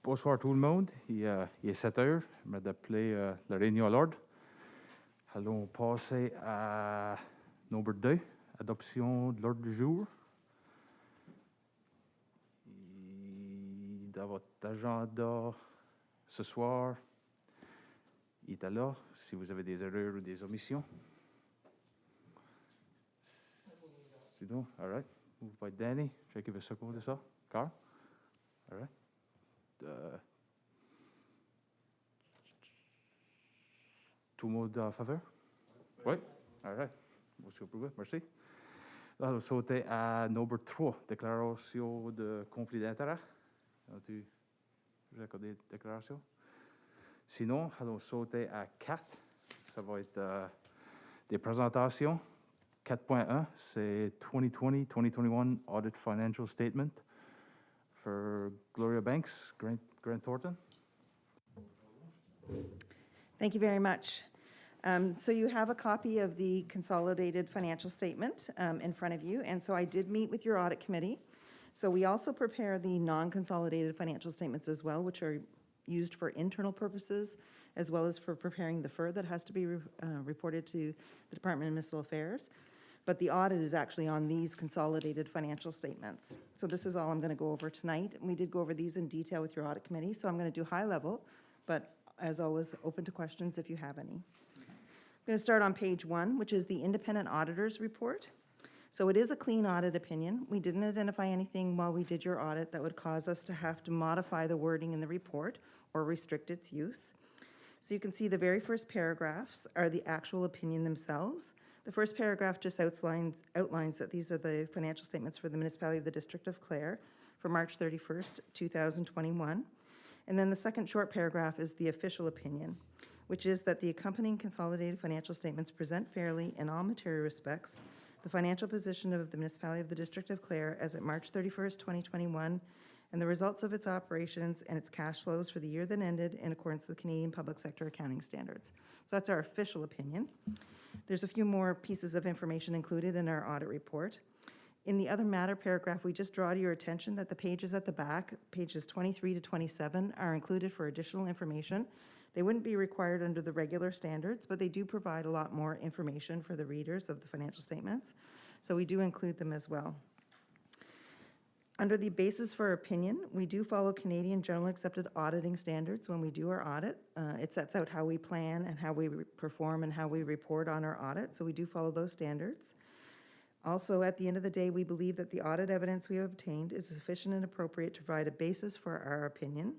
Bonsoir tout le monde. Il est 7 heures. Je vais d'appeler la réunion à l'ordre. Allons passer à nombre 2, adoption de l'ordre du jour. Et dans votre agenda ce soir, il est là si vous avez des erreurs ou des omissions. C'est bon? All right. Moved by Danny. Je vais give a second de ça. Carl? All right. Tout le monde en faveur? Oui. All right. Motion approuvé. Merci. Alors, sauter à nombre 3, déclaration de conflit d'intérêt. As-tu accordé la déclaration? Sinon, allons sauter à 4. Ça va être des présentations. 4.1, c'est 2020-2021 Audit Financial Statement for Gloria Banks, Grant Thornton. Thank you very much. So you have a copy of the consolidated financial statement in front of you, and so I did meet with your audit committee. So we also prepare the non-consolidated financial statements as well, which are used for internal purposes, as well as for preparing the FER that has to be reported to the Department of Municipal Affairs. But the audit is actually on these consolidated financial statements. So this is all I'm going to go over tonight. We did go over these in detail with your audit committee, so I'm going to do high level, but as always, open to questions if you have any. I'm going to start on page 1, which is the independent auditor's report. So it is a clean audit opinion. We didn't identify anything while we did your audit that would cause us to have to modify the wording in the report or restrict its use. So you can see the very first paragraphs are the actual opinion themselves. The first paragraph just outlines that these are the financial statements for the municipality of the District of Clare for March 31st, 2021. And then the second short paragraph is the official opinion, which is that the accompanying consolidated financial statements present fairly in all material respects the financial position of the municipality of the District of Clare as at March 31st, 2021, and the results of its operations and its cash flows for the year that ended in accordance with Canadian Public Sector Accounting Standards. So that's our official opinion. There's a few more pieces of information included in our audit report. In the other matter paragraph, we just draw to your attention that the pages at the back, pages 23 to 27, are included for additional information. They wouldn't be required under the regular standards, but they do provide a lot more information for the readers of the financial statements. So we do include them as well. Under the basis for opinion, we do follow Canadian General Accepted Auditing Standards when we do our audit. It sets out how we plan and how we perform and how we report on our audit, so we do follow those standards. Also, at the end of the day, we believe that the audit evidence we have obtained is sufficient and appropriate to provide a basis for our opinion.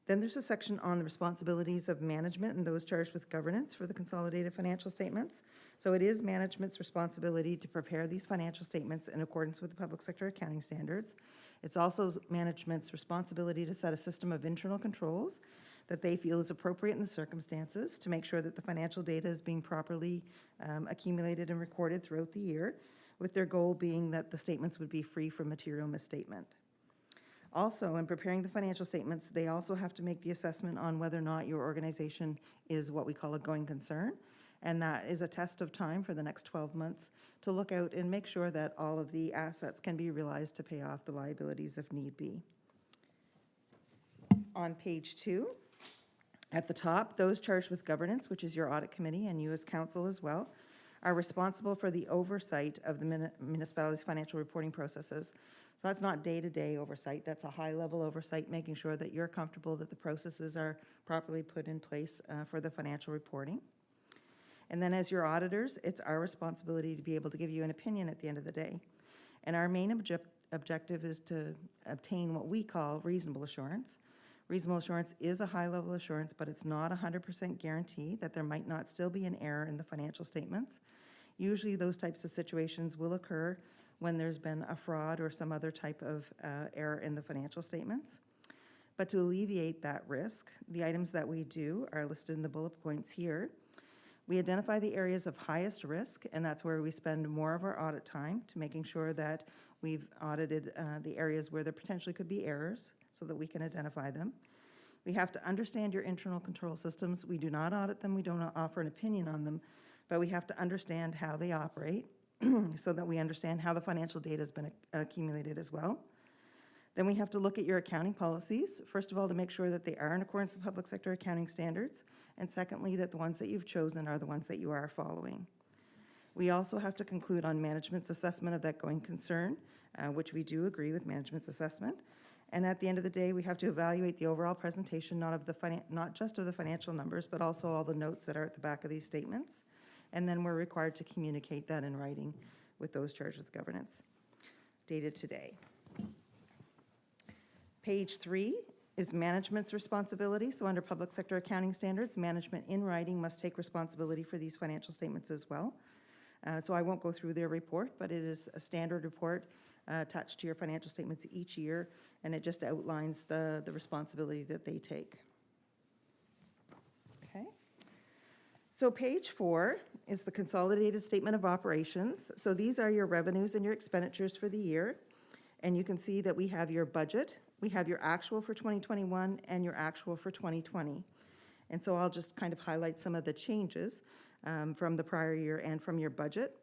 Then there's a section on the responsibilities of management and those charged with governance for the consolidated financial statements. So it is management's responsibility to prepare these financial statements in accordance with the public sector accounting standards. It's also management's responsibility to set a system of internal controls that they feel is appropriate in the circumstances to make sure that the financial data is being properly accumulated and recorded throughout the year, with their goal being that the statements would be free from material misstatement. Also, in preparing the financial statements, they also have to make the assessment on whether or not your organization is what we call a going concern, and that is a test of time for the next 12 months to look out and make sure that all of the assets can be realized to pay off the liabilities if need be. On page 2, at the top, those charged with governance, which is your audit committee and you as council as well, are responsible for the oversight of the municipality's financial reporting processes. So that's not day-to-day oversight, that's a high-level oversight, making sure that you're comfortable that the processes are properly put in place for the financial reporting. And then as your auditors, it's our responsibility to be able to give you an opinion at the end of the day. And our main objective is to obtain what we call reasonable assurance. Reasonable assurance is a high-level assurance, but it's not a 100% guarantee that there might not still be an error in the financial statements. Usually those types of situations will occur when there's been a fraud or some other type of error in the financial statements. But to alleviate that risk, the items that we do are listed in the bullet points here. We identify the areas of highest risk, and that's where we spend more of our audit time to making sure that we've audited the areas where there potentially could be errors so that we can identify them. We have to understand your internal control systems. We do not audit them, we don't offer an opinion on them, but we have to understand how they operate so that we understand how the financial data has been accumulated as well. Then we have to look at your accounting policies, first of all, to make sure that they are in accordance with public sector accounting standards, and secondly, that the ones that you've chosen are the ones that you are following. We also have to conclude on management's assessment of that going concern, which we do agree with management's assessment. And at the end of the day, we have to evaluate the overall presentation, not just of the financial numbers, but also all the notes that are at the back of these statements. And then we're required to communicate that in writing with those charged with governance, dated today. Page 3 is management's responsibility. So under public sector accounting standards, management in writing must take responsibility for these financial statements as well. So I won't go through their report, but it is a standard report attached to your financial statements each year, and it just outlines the responsibility that they take. Okay. So page 4 is the consolidated statement of operations. So these are your revenues and your expenditures for the year. And you can see that we have your budget, we have your actual for 2021 and your actual for 2020. And so I'll just kind of highlight some of the changes from the prior year and from your budget.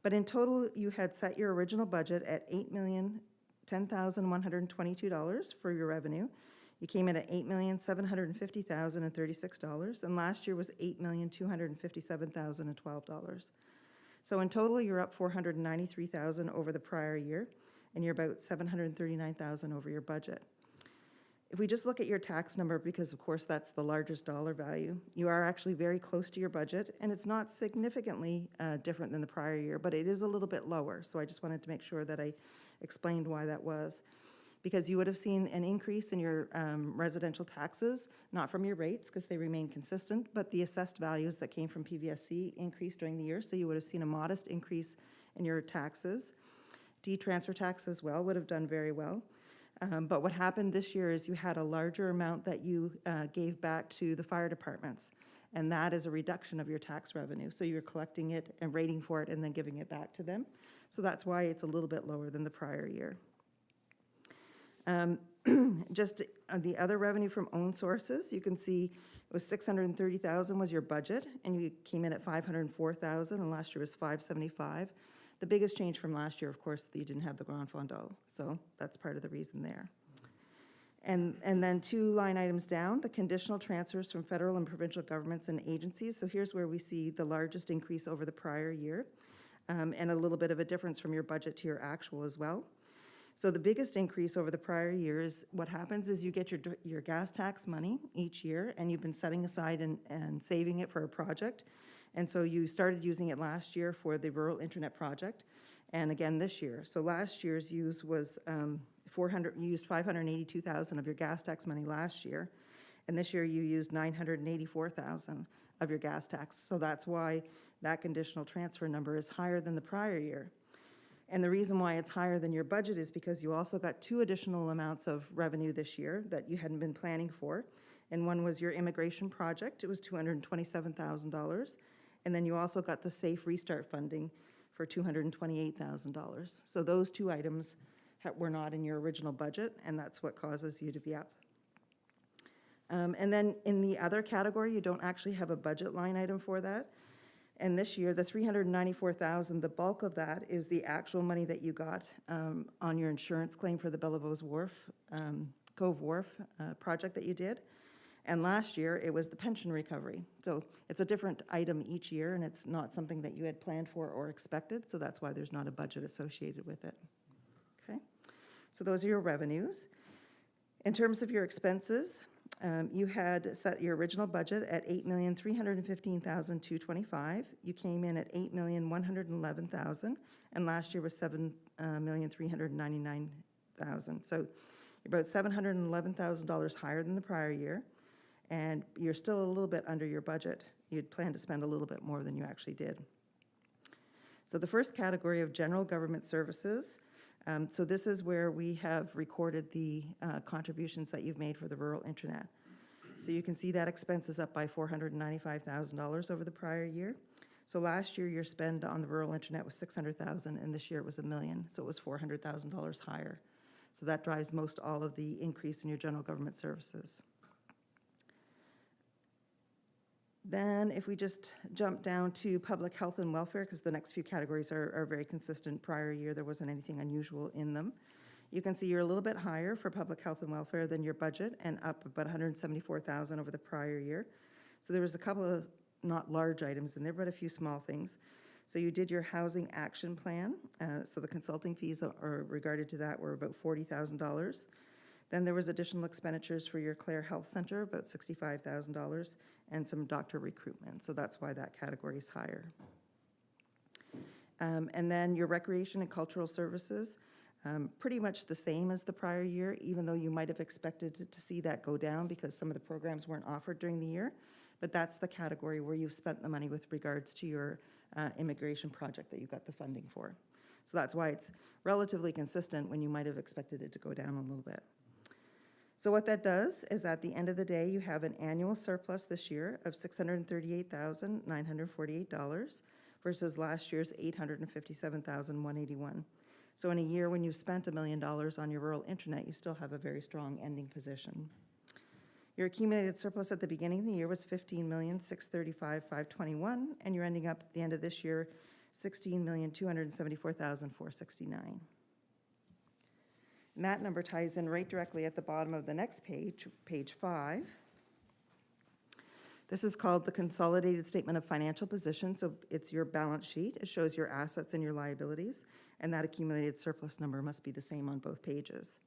But in total, you had set your original budget at $8,010,122 for your revenue. You came in at $8,750,036, and last year was $8,257,012. So in total, you're up $493,000 over the prior year, and you're about $739,000 over your budget. If we just look at your tax number, because of course that's the largest dollar value, you are actually very close to your budget, and it's not significantly different than the prior year, but it is a little bit lower. So I just wanted to make sure that I explained why that was. Because you would have seen an increase in your residential taxes, not from your rates, because they remain consistent, but the assessed values that came from PVSC increased during the year, so you would have seen a modest increase in your taxes. D-transfer tax as well would have done very well. But what happened this year is you had a larger amount that you gave back to the fire departments, and that is a reduction of your tax revenue. So you're collecting it and rating for it and then giving it back to them. So that's why it's a little bit lower than the prior year. Just the other revenue from own sources, you can see it was $630,000 was your budget, and you came in at $504,000, and last year was $575,000. The biggest change from last year, of course, you didn't have the Grand Fondo, so that's part of the reason there. And then 2 line items down, the conditional transfers from federal and provincial governments and agencies. So here's where we see the largest increase over the prior year, and a little bit of a difference from your budget to your actual as well. So the biggest increase over the prior year is what happens is you get your gas tax money each year, and you've been setting aside and saving it for a project. And so you started using it last year for the rural internet project, and again this year. So last year's use was you used $582,000 of your gas tax money last year, and this year you used $984,000 of your gas tax. So that's why that conditional transfer number is higher than the prior year. And the reason why it's higher than your budget is because you also got 2 additional amounts of revenue this year that you hadn't been planning for. And one was your immigration project. It was $227,000. And then you also got the Safe Restart funding for $228,000. So those 2 items were not in your original budget, and that's what causes you to be up. And then in the other category, you don't actually have a budget line item for that. And this year, the $394,000, the bulk of that is the actual money that you got on your insurance claim for the Bellavos Wharf, Cove Wharf project that you did. And last year, it was the pension recovery. So it's a different item each year, and it's not something that you had planned for or expected, so that's why there's not a budget associated with it. Okay, so those are your revenues. In terms of your expenses, you had set your original budget at $8,315,225. You came in at $8,111,000, and last year was $7,399,000. So you're about $711,000 higher than the prior year. And you're still a little bit under your budget. You'd planned to spend a little bit more than you actually did. So the first category of general government services, so this is where we have recorded the contributions that you've made for the rural internet. So you can see that expense is up by $495,000 over the prior year. So last year your spend on the rural internet was $600,000, and this year it was $1 million, so it was $400,000 higher. So that drives most all of the increase in your general government services. Then if we just jump down to public health and welfare, because the next few categories are very consistent. Prior year, there wasn't anything unusual in them. You can see you're a little bit higher for public health and welfare than your budget, and up about 174,000 over the prior year. So there was a couple of not large items in there, but a few small things. So you did your housing action plan. So the consulting fees are regarded to that were about $40,000. Then there was additional expenditures for your Clare Health Center, about $65,000, and some doctor recruitment. So that's why that category is higher. And then your recreation and cultural services, pretty much the same as the prior year, even though you might have expected to see that go down because some of the programs weren't offered during the year. But that's the category where you've spent the money with regards to your immigration project that you got the funding for. So that's why it's relatively consistent when you might have expected it to go down a little bit. So what that does is at the end of the day, you have an annual surplus this year of $638,948 versus last year's $857,181. So in a year when you've spent $1 million on your rural internet, you still have a very strong ending position. Your accumulated surplus at the beginning of the year was $15,635,521, and you're ending up at the end of this year $16,274,469. And that number ties in right directly at the bottom of the next page, page 5. This is called the Consolidated Statement of Financial Position. So it's your balance sheet. It shows your assets and your liabilities, and that accumulated surplus number must be the same on both pages.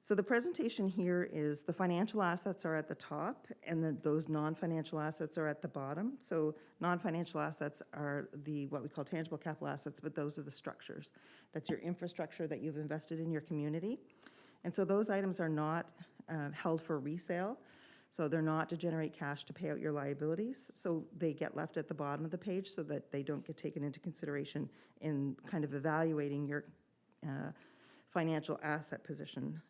So the presentation here is the financial assets are at the top, and then those non-financial assets are at the bottom. So non-financial assets are what we call tangible capital assets, but those are the structures. That's your infrastructure that you've invested in your community. And so those items are not held for resale. So they're not to generate cash to pay out your liabilities. So they get left at the bottom of the page so that they don't get taken into consideration in kind of evaluating your financial asset position.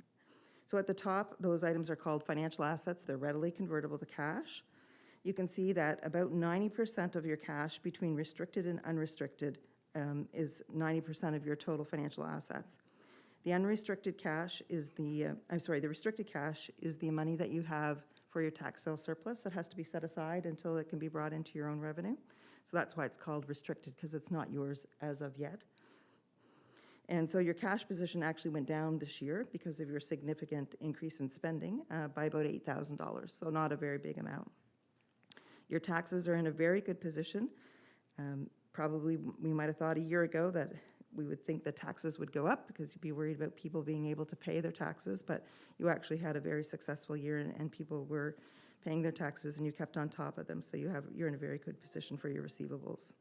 So at the top, those items are called financial assets. They're readily convertible to cash. You can see that about 90% of your cash between restricted and unrestricted is 90% of your total financial assets. The unrestricted cash is the restricted cash is the money that you have for your tax sale surplus that has to be set aside until it can be brought into your own revenue. So that's why it's called restricted, because it's not yours as of yet. And so your cash position actually went down this year because of your significant increase in spending by about $8,000, so not a very big amount. Your taxes are in a very good position. Probably we might have thought a year ago that we would think the taxes would go up because you'd be worried about people being able to pay their taxes, but you actually had a very successful year and people were paying their taxes and you kept on top of them, so you're in a very good position for your receivables.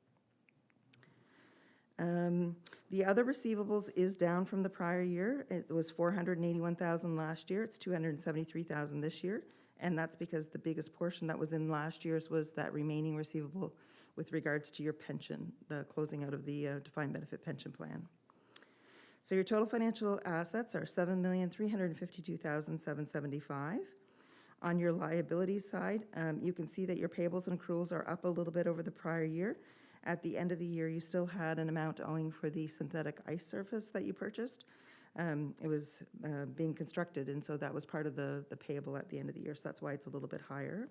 The other receivables is down from the prior year. It was $481,000 last year. It's $273,000 this year, and that's because the biggest portion that was in last year's was that remaining receivable with regards to your pension, the closing out of the defined benefit pension plan. So your total financial assets are $7,352,775. On your liabilities side, you can see that your payables and accruals are up a little bit over the prior year. At the end of the year, you still had an amount owing for the synthetic ice surface that you purchased. It was being constructed, and so that was part of the payable at the end of the year, so that's why it's a little bit higher.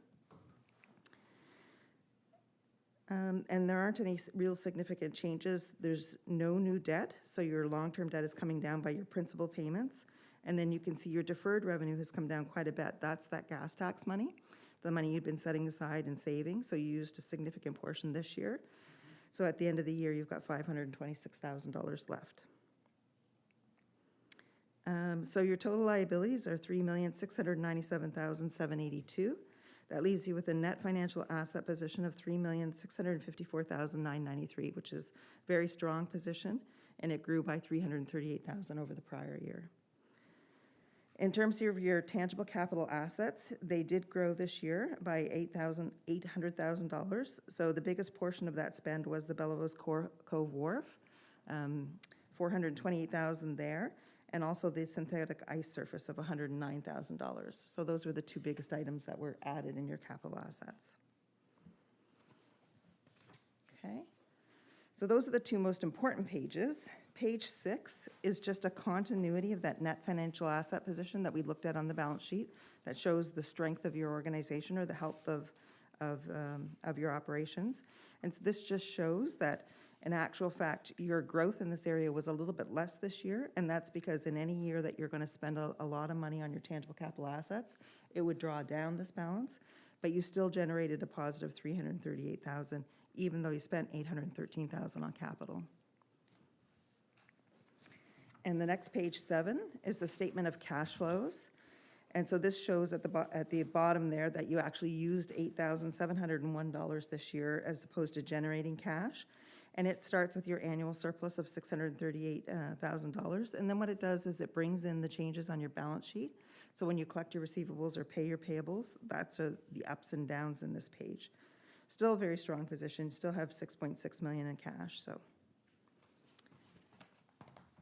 And there aren't any real significant changes. There's no new debt, so your long-term debt is coming down by your principal payments. And then you can see your deferred revenue has come down quite a bit. That's that gas tax money, the money you'd been setting aside and saving, so you used a significant portion this year. So at the end of the year, you've got $526,000 left. So your total liabilities are $3,697,782. That leaves you with a net financial asset position of $3,654,993, which is a very strong position, and it grew by $338,000 over the prior year. In terms of your tangible capital assets, they did grow this year by $800,000. So the biggest portion of that spend was the Bellows Cove Wharf, $428,000 there, and also the synthetic ice surface of $109,000. So those were the two biggest items that were added in your capital assets. Okay, so those are the two most important pages. Page 6 is just a continuity of that net financial asset position that we looked at on the balance sheet that shows the strength of your organization or the health of your operations. And so this just shows that In actual fact, your growth in this area was a little bit less this year, and that's because in any year that you're going to spend a lot of money on your tangible capital assets, it would draw down this balance, but you still generated a positive 338,000, even though you spent 813,000 on capital. And the next page 7 is the statement of cash flows. And so this shows at the bottom there that you actually used $8,701 this year as opposed to generating cash. And it starts with your annual surplus of $638,000. And then what it does is it brings in the changes on your balance sheet. So when you collect your receivables or pay your payables, that's the ups and downs in this page. Still a very strong position, still have $6.6 million in cash, so.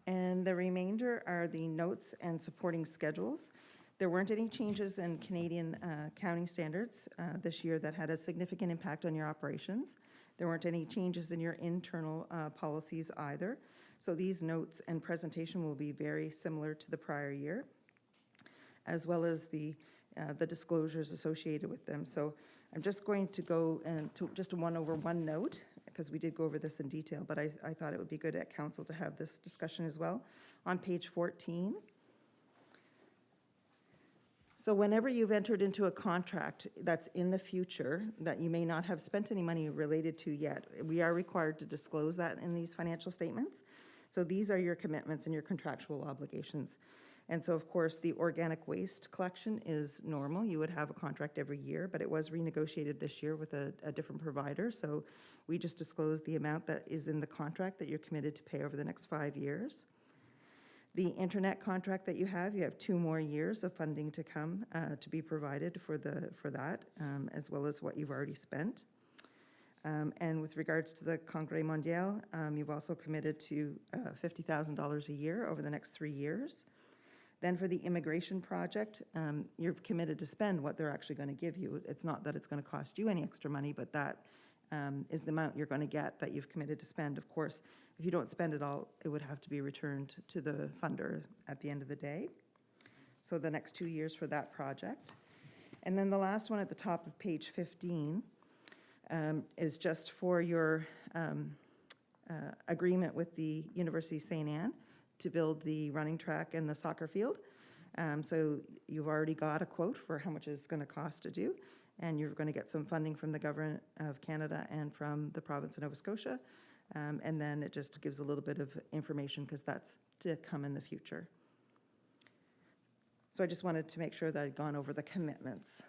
And the remainder are the notes and supporting schedules. There weren't any changes in Canadian accounting standards this year that had a significant impact on your operations. There weren't any changes in your internal policies either. So these notes and presentation will be very similar to the prior year, as well as the disclosures associated with them. So I'm just going to go to just one note, because we did go over this in detail, but I thought it would be good at council to have this discussion as well. On page 14, so whenever you've entered into a contract that's in the future that you may not have spent any money related to yet, we are required to disclose that in these financial statements. So these are your commitments and your contractual obligations. And so, of course, the organic waste collection is normal. You would have a contract every year, but it was renegotiated this year with a different provider. So we just disclosed the amount that is in the contract that you're committed to pay over the next 5 years. The internet contract that you have 2 more years of funding to come to be provided for that, as well as what you've already spent. And with regards to the Congrès Mondial, you've also committed to $50,000 a year over the next 3 years. Then for the immigration project, you're committed to spend what they're actually going to give you. It's not that it's going to cost you any extra money, but that is the amount you're going to get that you've committed to spend. Of course, if you don't spend it all, it would have to be returned to the funder at the end of the day. So the next 2 years for that project. And then the last one at the top of page 15 is just for your agreement with the University of St. Anne to build the running track and the soccer field. So you've already got a quote for how much it's going to cost to do, and you're going to get some funding from the Government of Canada and from the province of Nova Scotia. And then it just gives a little bit of information because that's to come in the future. So I just wanted to make sure that I'd gone over the commitments.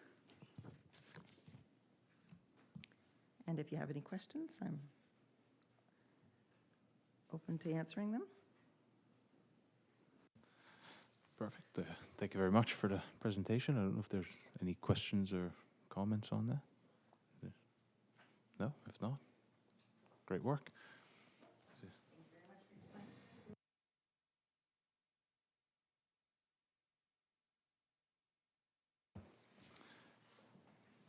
And if you have any questions, I'm open to answering them. Perfect. Thank you very much for the presentation. I don't know if there's any questions or comments on that. No? If not, great work.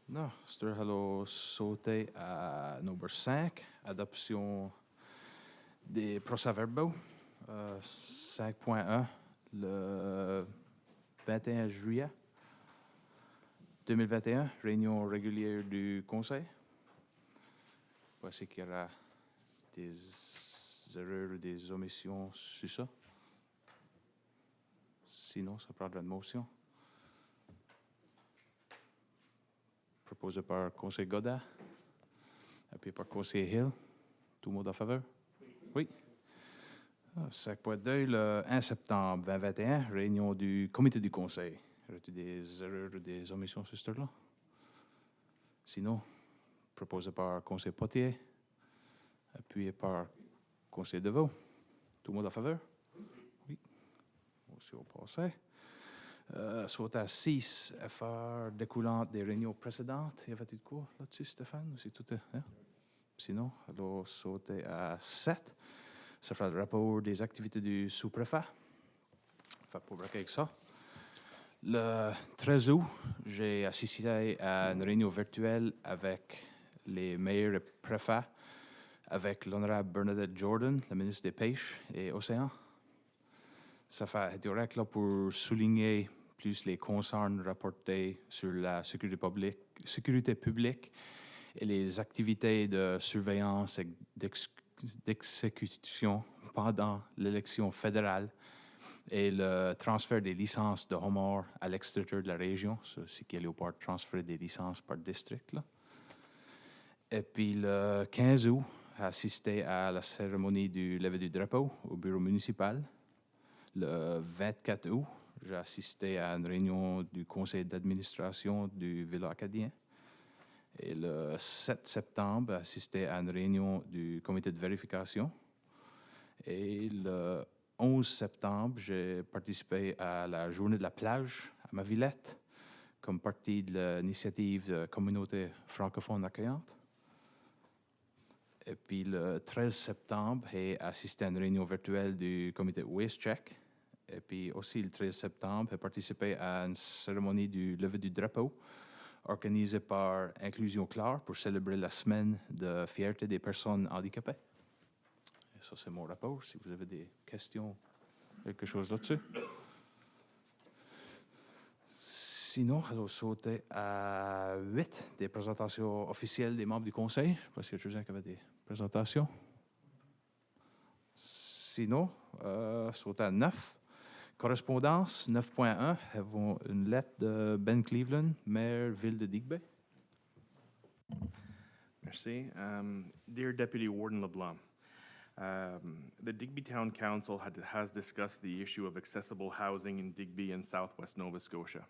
Non, c'est allons sauter à number 5, adoption des procès-verbaux, 5.1, le 21 juillet 2021, réunion régulière du conseil. Voici qu'il y aura des erreurs ou des omissions sur ça. Sinon, ça prendra une motion. Proposé par conseil Godin, appuyé par conseil Hill. Tout le monde en faveur? Oui. 5.2, le 1 septembre 2021, réunion du comité du conseil. Y a-t-il des erreurs ou des omissions sur ce là? Sinon, proposé par conseil Potier, appuyé par conseil Deveau. Tout le monde en faveur? Oui. Aussi au passé. Soit à 6, affaires découlantes des réunions précédentes. Y avait-il de quoi là-dessus, Stéphane? Ou c'est tout, hein? Sinon, alors sauter à 7. Ça fera le rapport des activités du sous-préfet. Enfin, pour braquer avec ça. Le 13 août, j'ai assisté à une réunion virtuelle avec les maires et préfets, avec l'honorable Bernadette Jordan, la ministre des Pêches et Océans. Ça fait direct là pour souligner plus les concerns rapportés sur la sécurité publique et les activités de surveillance et d'exécution pendant l'élection fédérale et le transfert des licences de homard à l'extérieur de la région. C'est qu'il y a le transfert des licences par district. Là. Et puis le 15 août, assisté à la cérémonie du lever du drapeau au bureau municipal. Le 24 août, j'ai assisté à une réunion du conseil d'administration du Villa acadien. Et le 7 septembre, assisté à une réunion du comité de vérification. Et le 11 septembre, j'ai participé à la journée de la plage à ma Villette, comme partie de l'initiative de communauté francophone accueillante. Et puis le 13 septembre, j'ai assisté à une réunion virtuelle du comité Waste Check. Et puis aussi le 13 septembre, j'ai participé à une cérémonie du lever du drapeau organisée par Inclusion Claire pour célébrer la semaine de fierté des personnes handicapées. Et ça, c'est mon rapport. Si vous avez des questions, quelque chose là-dessus. Sinon, alors sauter à 8 des présentations officielles des membres du conseil, parce que je sais qu'il y avait des présentations. Sinon, sauter à 9. Correspondance 9.1, avons une lettre de Ben Cleveland, maire ville de Digby. Merci. Dear Deputy Warden LeBlanc, the Digby Town Council has discussed the issue of accessible housing in Digby and southwest Nova Scotia.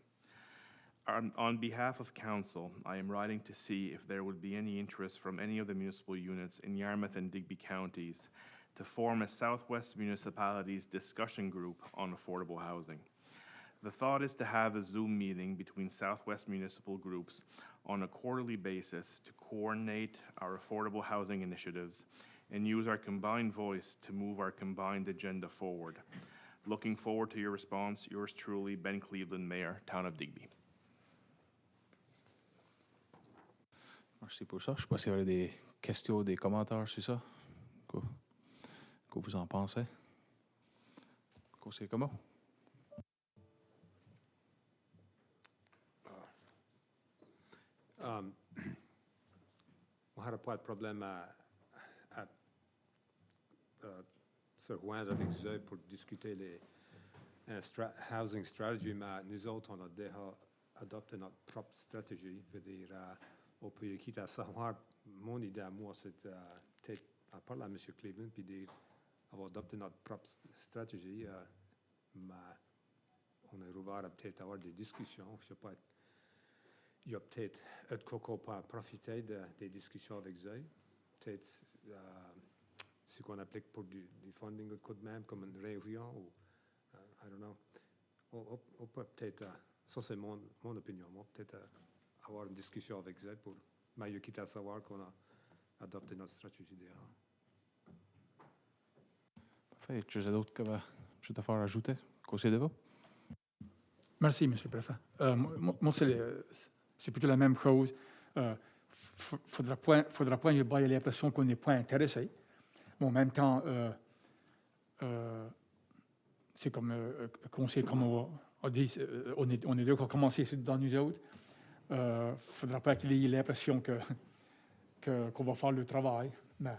On behalf of Council, I am writing to see if there would be any interest from any of the municipal units in Yarmouth and Digby counties to form a Southwest Municipalities discussion group on affordable housing. The thought is to have a Zoom meeting between Southwest municipal groups on a quarterly basis to coordinate our affordable housing initiatives and use our combined voice to move our combined agenda forward. Looking forward to your response. Yours truly, Ben Cleveland, Mayor, Town of Digby. Merci pour ça. Je ne sais pas s'il y avait des questions ou des commentaires sur ça. Que vous en pensez? Conseiller comment? On n'aura pas de problème à se joindre avec eux pour discuter les housing strategy, mais nous autres, on a déjà adopté notre propre stratégie. Je veux dire, on peut quitter à savoir, mon idée à moi, c'est peut-être à parler à M. Cleveland, puis dire, avoir adopté notre propre stratégie, mais on est ouvert à peut-être avoir des discussions. Je sais pas, il y a peut-être de quoi qu'on peut profiter des discussions avec eux. Peut-être ce qu'on applique pour du funding de coup de même, comme une région, ou I don't know. On peut peut-être, ça c'est mon opinion, moi, peut-être avoir une discussion avec eux pour mieux quitter à savoir qu'on a adopté notre stratégie déjà. Parfait. Tu as d'autres choses à faire ajouter? Conseiller de vous? Merci, M. le Préfet. Moi, c'est plutôt la même chose. Faudra point que j'ai l'impression qu'on n'est pas intéressé. Mais en même temps, c'est comme le conseil, comme on a dit, on est deux qui ont commencé ici dans nous autres. Faudra pas qu'il ait l'impression qu'on va faire le travail. Mais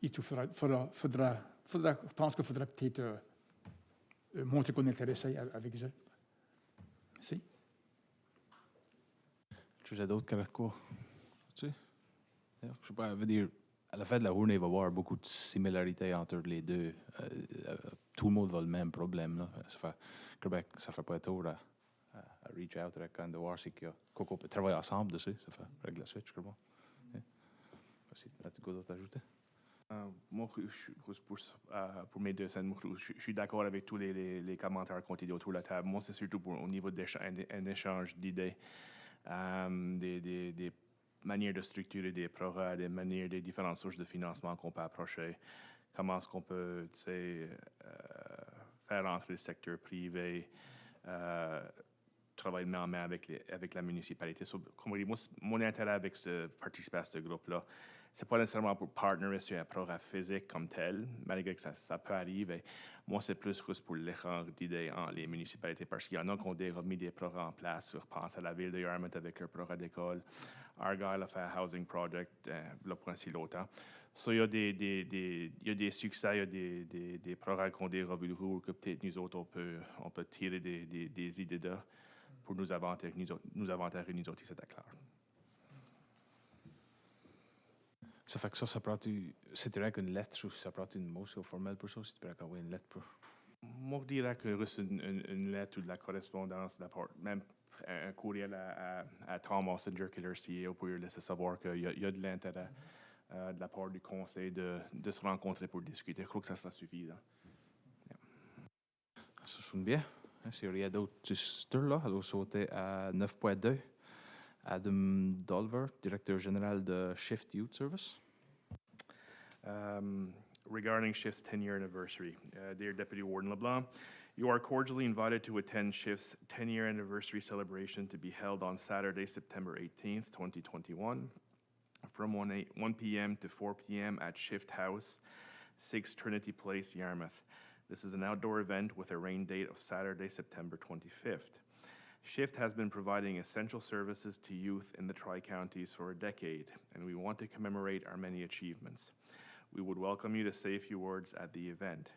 je pense qu'il faudra peut-être montrer qu'on est intéressé avec eux. Merci. Tu as d'autres caractères? Tu sais? Je sais pas, veut dire, à la fin de la journée, il va y avoir beaucoup de similarités entre les deux. Tout le monde a le même problème. Là. Ça fait pas tôt à reach out et de voir si qu'on peut travailler ensemble dessus. Ça fait régler la suite, je crois. Merci. As-tu d'autres à ajouter? Moi, pour mes deux scènes, je suis d'accord avec tous les commentaires qu'on a dit autour de la table. Moi, c'est surtout au niveau d'un échange d'idées, des manières de structurer des projets, des manières, des différentes sources de financement qu'on peut approcher. Comment est-ce qu'on peut faire entrer le secteur privé, travailler main en main avec la municipalité. Comme je dis, moi, mon intérêt avec participer à ce groupe-là, c'est pas nécessairement pour partnerer sur un programme physique comme tel, malgré que ça peut arriver. Moi, c'est plus pour l'échange d'idées entre les municipalités, parce qu'il y en a qui ont déjà mis des programmes en place. Je pense à la ville de Yarmouth avec leur programme d'école. Argyle a fait un housing project là pour ainsi longtemps. So, il y a des succès, il y a des programmes qui ont des revues de roue que peut-être nous autres, on peut tirer des idées de pour nous avantager, nous autres, c'est clair. Ça fait que ça prend c'est direct une lettre ou ça prend une motion formelle pour ça, si tu peux envoyer une lettre pour. Moi, je dirais que reçu une lettre ou de la correspondance, même un courriel à Tom Messenger, qui est leur CEO, pour lui laisser savoir qu'il y a de l'intérêt de la part du conseil de se rencontrer pour discuter. Je crois que ça sera suffisant. Ça sonne bien. S'il n'y a rien d'autre là, alors sauter à 9.2. Adam Dolver, directeur général de Shift Youth Service. Regarding Shift's 10-year anniversary, dear Deputy Warden LeBlanc, you are cordially invited to attend Shift's 10-year anniversary celebration to be held on Saturday, September 18th, 2021, from 1 p.m. to 4 p.m. at Shift House, 6 Trinity Place, Yarmouth. This is an outdoor event with a rain date of Saturday, September 25th. Shift has been providing essential services to youth in the Tri-Counties for a decade, and we want to commemorate our many achievements. We would welcome you to say a few words at the event.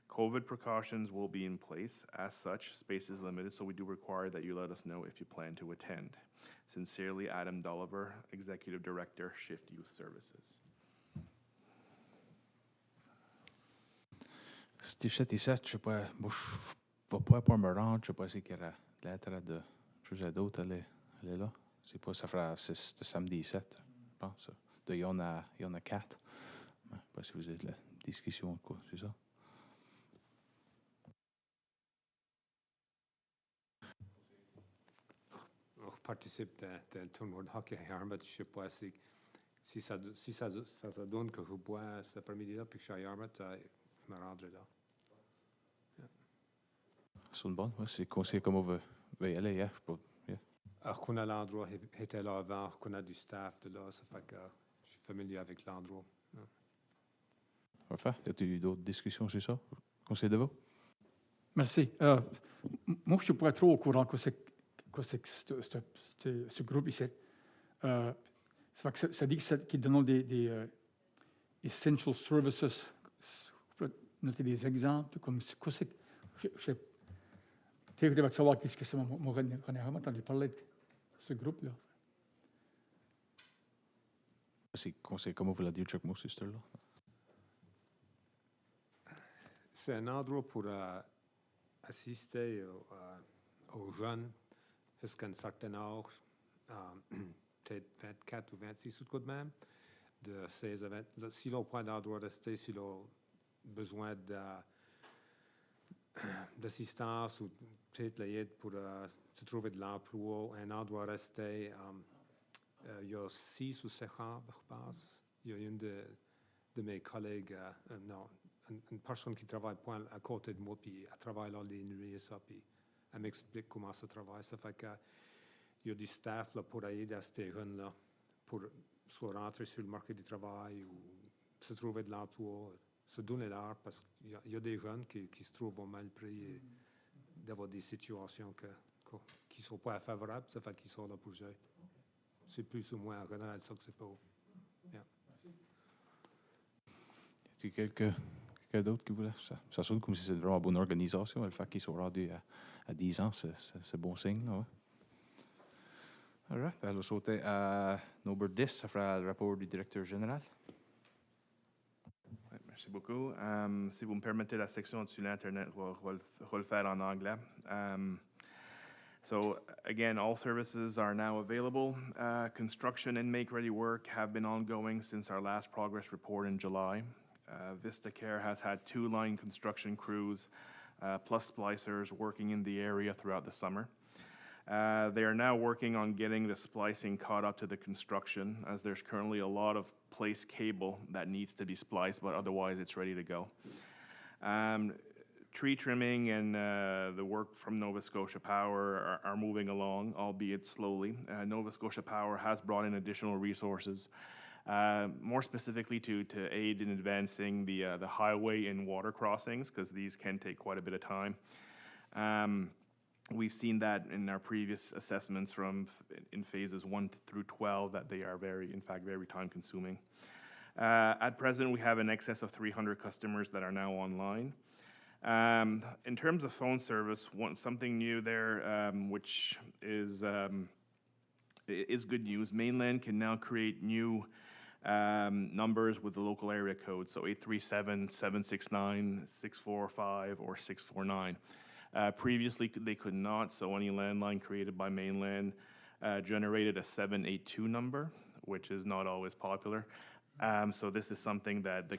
COVID precautions will be in place. As such, space is limited, so we do require that you let us know if you plan to attend. Sincerely, Adam Dolliver, Executive Director, Shift Youth Services. Steve 77, je sais pas, moi je vais pas me rendre, je sais pas si qu'il y aura l'intérêt de choses d'autres aller là. C'est pas, ça fera, c'est samedi 7, je pense. De Yon à 4. Je sais pas si vous avez de la discussion ou quoi, c'est ça? On participe d'un tournoi de hockey à Yarmouth. Je sais pas si ça donne que je bois cet après-midi-là puis que je suis à Yarmouth, je me rendrai là. C'est une bonne, ouais, c'est conseillé comment on veut y aller, yeah. Alors qu'on a l'endroit, était là avant, qu'on a du staff de là, ça fait que je suis familier avec l'endroit. Yeah. Parfait. Y a-t-il d'autres discussions sur ça? Conseil de vous? Merci. Moi, je ne suis pas trop au courant que c'est ce groupe ici. Ça dit qu'ils donnent des essential services. Vous pouvez noter des exemples, comme je vais savoir qu'est-ce que c'est. Moi, je n'ai jamais entendu parler de ce groupe-là. C'est conseil comment vous l'avez dit, Chuck Moose, c'est là? C'est un endroit pour assister aux jeunes jusqu'à un certain âge, peut-être 24 ou 26 ou de même, de ces événements. Si l'on prend l'endroit de rester, si l'on a besoin d'assistance ou peut-être l'aide pour se trouver de l'emploi, un endroit à rester. Il y a 6 ou 7 ans, je pense. Il y a une de mes collègues, une personne qui travaille point à côté de moi, puis elle travaille là les nuits et ça, puis elle m'explique comment ça travaille. Ça fait qu'il y a du staff là, pour aider à ces jeunes-là, pour soit rentrer sur le marché du travail ou se trouver de l'emploi, se donner l'art, parce qu'il y a des jeunes qui se trouvent mal pris et d'avoir des situations qui ne sont pas favorables, ça fait qu'ils sont là pour jouer. C'est plus ou moins en général ça que c'est pas. Yeah. Y a-t-il quelqu'un d'autre qui voulait? Ça sonne comme si c'était vraiment une bonne organisation. Le fait qu'ils soient rendus à 10 ans, c'est bon signe. Là, ouais. All right. Alors, sauter à number 10, ça fera le rapport du directeur général. Ouais, merci beaucoup. Si vous me permettez, la section sur l'Internet, je vais le faire en anglais. So again, all services are now available. Construction and make-ready work have been ongoing since our last progress report in July. Vista Care has had 2 line construction crews plus splicers working in the area throughout the summer. They are now working on getting the splicing caught up to the construction, as there's currently a lot of place cable that needs to be spliced, but otherwise it's ready to go. Tree trimming and the work from Nova Scotia Power are moving along, albeit slowly. Nova Scotia Power has brought in additional resources, more specifically to aid in advancing the highway and water crossings, because these can take quite a bit of time. We've seen that in our previous assessments in phases 1 through 12, that they are in fact, very time consuming. At present, we have in excess of 300 customers that are now online. In terms of phone service, something new there, which is good news. Mainland can now create new numbers with the local area code, so 837-769-645 or 649. Previously, they could not, so any landline created by Mainland generated a 782 number, which is not always popular. So this is something that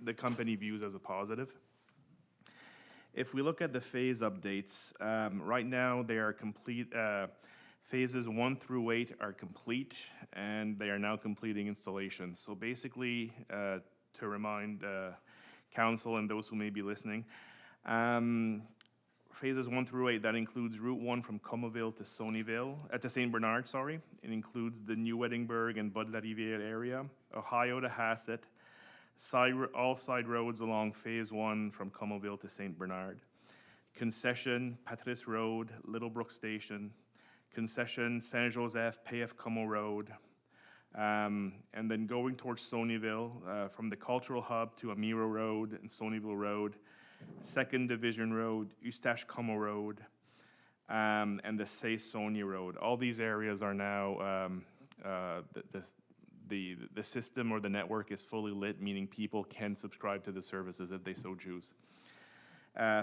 the company views as a positive. If we look at the phase updates, right now they are complete. Phases 1 through 8 are complete, and they are now completing installations. So basically, to remind council and those who may be listening, phases 1 through 8, that includes Route 1 from Comoville to St. Bernard, sorry. It includes the New Edinburgh and Bud-la-Rivière area, Ohio to Hassett, all side roads along phase 1 from Comoville to St. Bernard, Concession, Patrice Road, Littlebrook Station, Concession, Saint-Joseph, PF Como Road, and then going towards Sonyville, from the Cultural Hub to Amiro Road and Sonyville Road, 2nd Division Road, Eustache Como Road, and the Say-Sonia Road. All these areas are now, the system or the network is fully lit, meaning people can subscribe to the services if they so choose.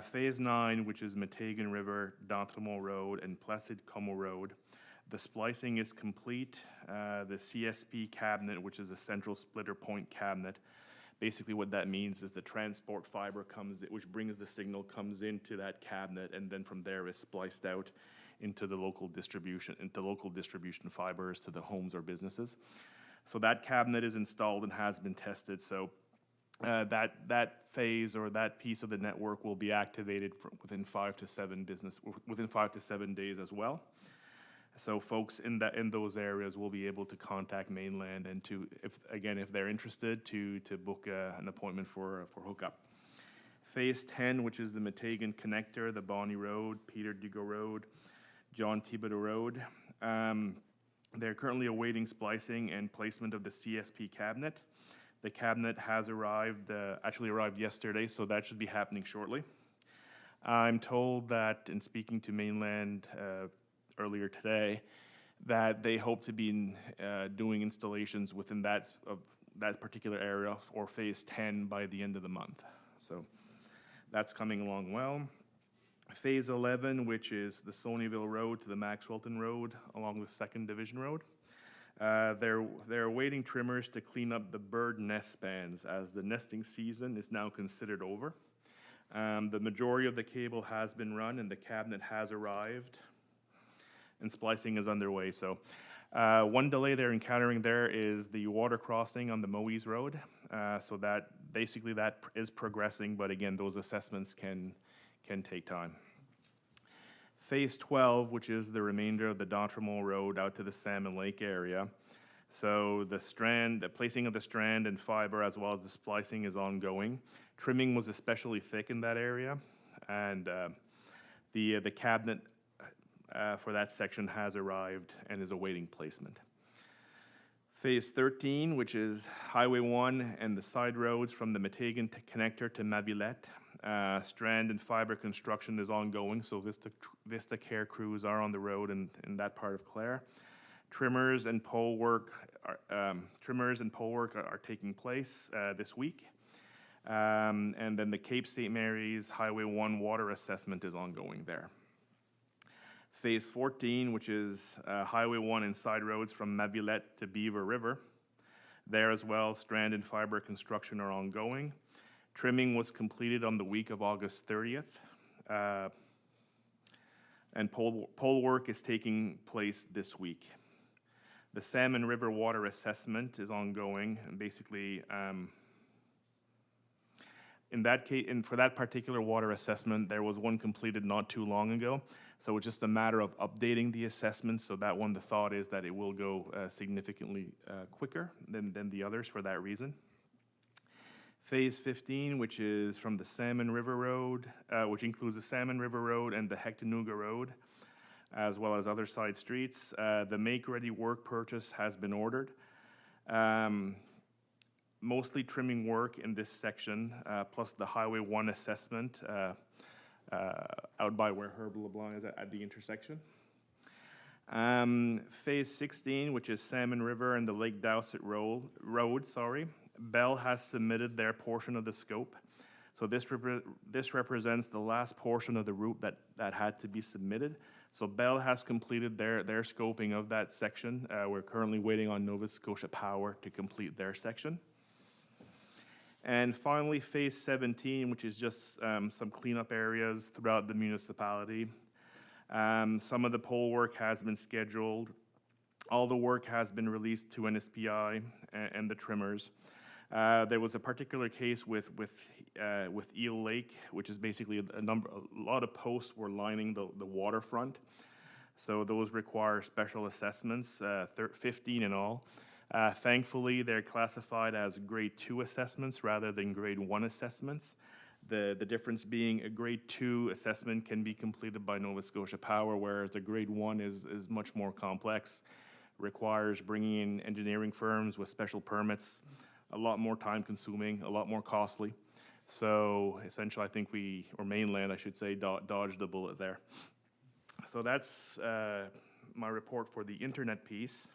Phase 9, which is Matagan River, D'Entremont Road, and Placid Como Road. The splicing is complete. The CSP cabinet, which is a central splitter point cabinet, basically what that means is the transport fiber which brings the signal, comes into that cabinet, and then from there is spliced out into local distribution fibers to the homes or businesses. So that cabinet is installed and has been tested. So that phase or that piece of the network will be activated within 5 to 7 days as well. So folks in those areas will be able to contact Mainland and if they're interested, to book an appointment for hookup. Phase 10, which is the Matagan Connector, the Bonnie Road, Peter Dugo Road, John Thibodeau Road. They're currently awaiting splicing and placement of the CSP cabinet. The cabinet has actually arrived yesterday, so that should be happening shortly. I'm told that in speaking to Mainland earlier today, that they hope to be doing installations within that particular area for phase 10 by the end of the month. So that's coming along well. Phase 11, which is the Sonyville Road to the Maxwellton Road along the 2nd Division Road. They're awaiting trimmers to clean up the bird nest spans, as the nesting season is now considered over. The majority of the cable has been run and the cabinet has arrived, and splicing is underway. So one delay they're encountering there is the water crossing on the Moise Road. So that is progressing, but again, those assessments can take time. Phase 12, which is the remainder of the D'Entremont Road out to the Salmon Lake area. So the placing of the strand and fiber as well as the splicing is ongoing. Trimming was especially thick in that area, and the cabinet for that section has arrived and is awaiting placement. Phase 13, which is Highway 1 and the side roads from the Matagan Connector to Mavillette. Strand and fiber construction is ongoing, so Vista Care crews are on the road in that part of Clare. Trimmers and pole work are taking place this week. And then the Cape St. Mary's Highway 1 water assessment is ongoing there. Phase 14, which is Highway 1 and side roads from Mavillette to Beaver River. There as well, strand and fiber construction are ongoing. Trimming was completed on the week of August 30th. And pole work is taking place this week. The Salmon River water assessment is ongoing, and basically, in that case, and for that particular water assessment, there was one completed not too long ago. So it's just a matter of updating the assessment. So that one, the thought is that it will go significantly quicker than the others for that reason. Phase 15, which is from the Salmon River Road, which includes the Salmon River Road and the Hectanuga Road, as well as other side streets. The make-ready work purchase has been ordered. Mostly trimming work in this section, plus the Highway 1 assessment out by where Herb LeBlanc is at the intersection. Phase 16, which is Salmon River and the Lake Dowsett Road, Bell has submitted their portion of the scope. So this represents the last portion of the route that had to be submitted. So Bell has completed their scoping of that section. We're currently waiting on Nova Scotia Power to complete their section. And finally, Phase 17, which is just some cleanup areas throughout the municipality. Some of the pole work has been scheduled. All the work has been released to NSPI and the trimmers. There was a particular case with Eel Lake, which is basically a lot of posts were lining the waterfront. So those require special assessments, 15 in all. Thankfully, they're classified as grade 2 assessments rather than grade 1 assessments. The difference being a grade 2 assessment can be completed by Nova Scotia Power, whereas a grade 1 is much more complex, requires bringing in engineering firms with special permits, a lot more time consuming, a lot more costly. So essentially, I think Mainland, I should say, dodged the bullet there. So that's my report for the Internet piece.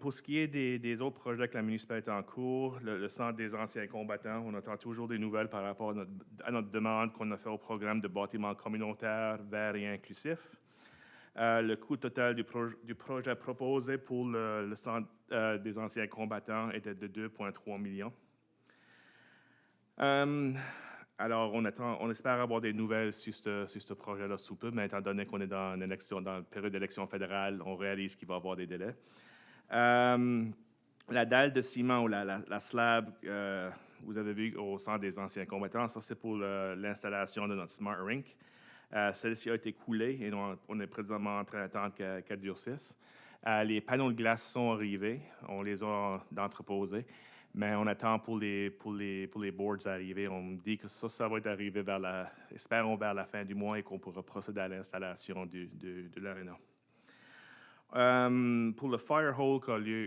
Pour ce qui est des autres projets que la municipalité est en cours, le Centre des anciens combattants, on attend toujours des nouvelles par rapport à notre demande qu'on a fait au programme de bâtiments communautaires verts et inclusifs. Le coût total du projet proposé pour le Centre des anciens combattants était de 2,3 millions. Alors, on espère avoir des nouvelles sur ce projet-là sous peu, mais étant donné qu'on est dans la période d'élection fédérale, on réalise qu'il va y avoir des délais. La dalle de ciment ou la slab, vous avez vu au Centre des anciens combattants, ça c'est pour l'installation de notre Smart Rink. Celle-ci a été coulée et on est présentement en train d'attendre qu'elle durcisse. Les panneaux de glace sont arrivés, on les a entreposés, mais on attend pour les boards arriver. On me dit que ça va être arrivé espérons vers la fin du mois et qu'on pourra procéder à l'installation de l'aréna. Pour le fire hall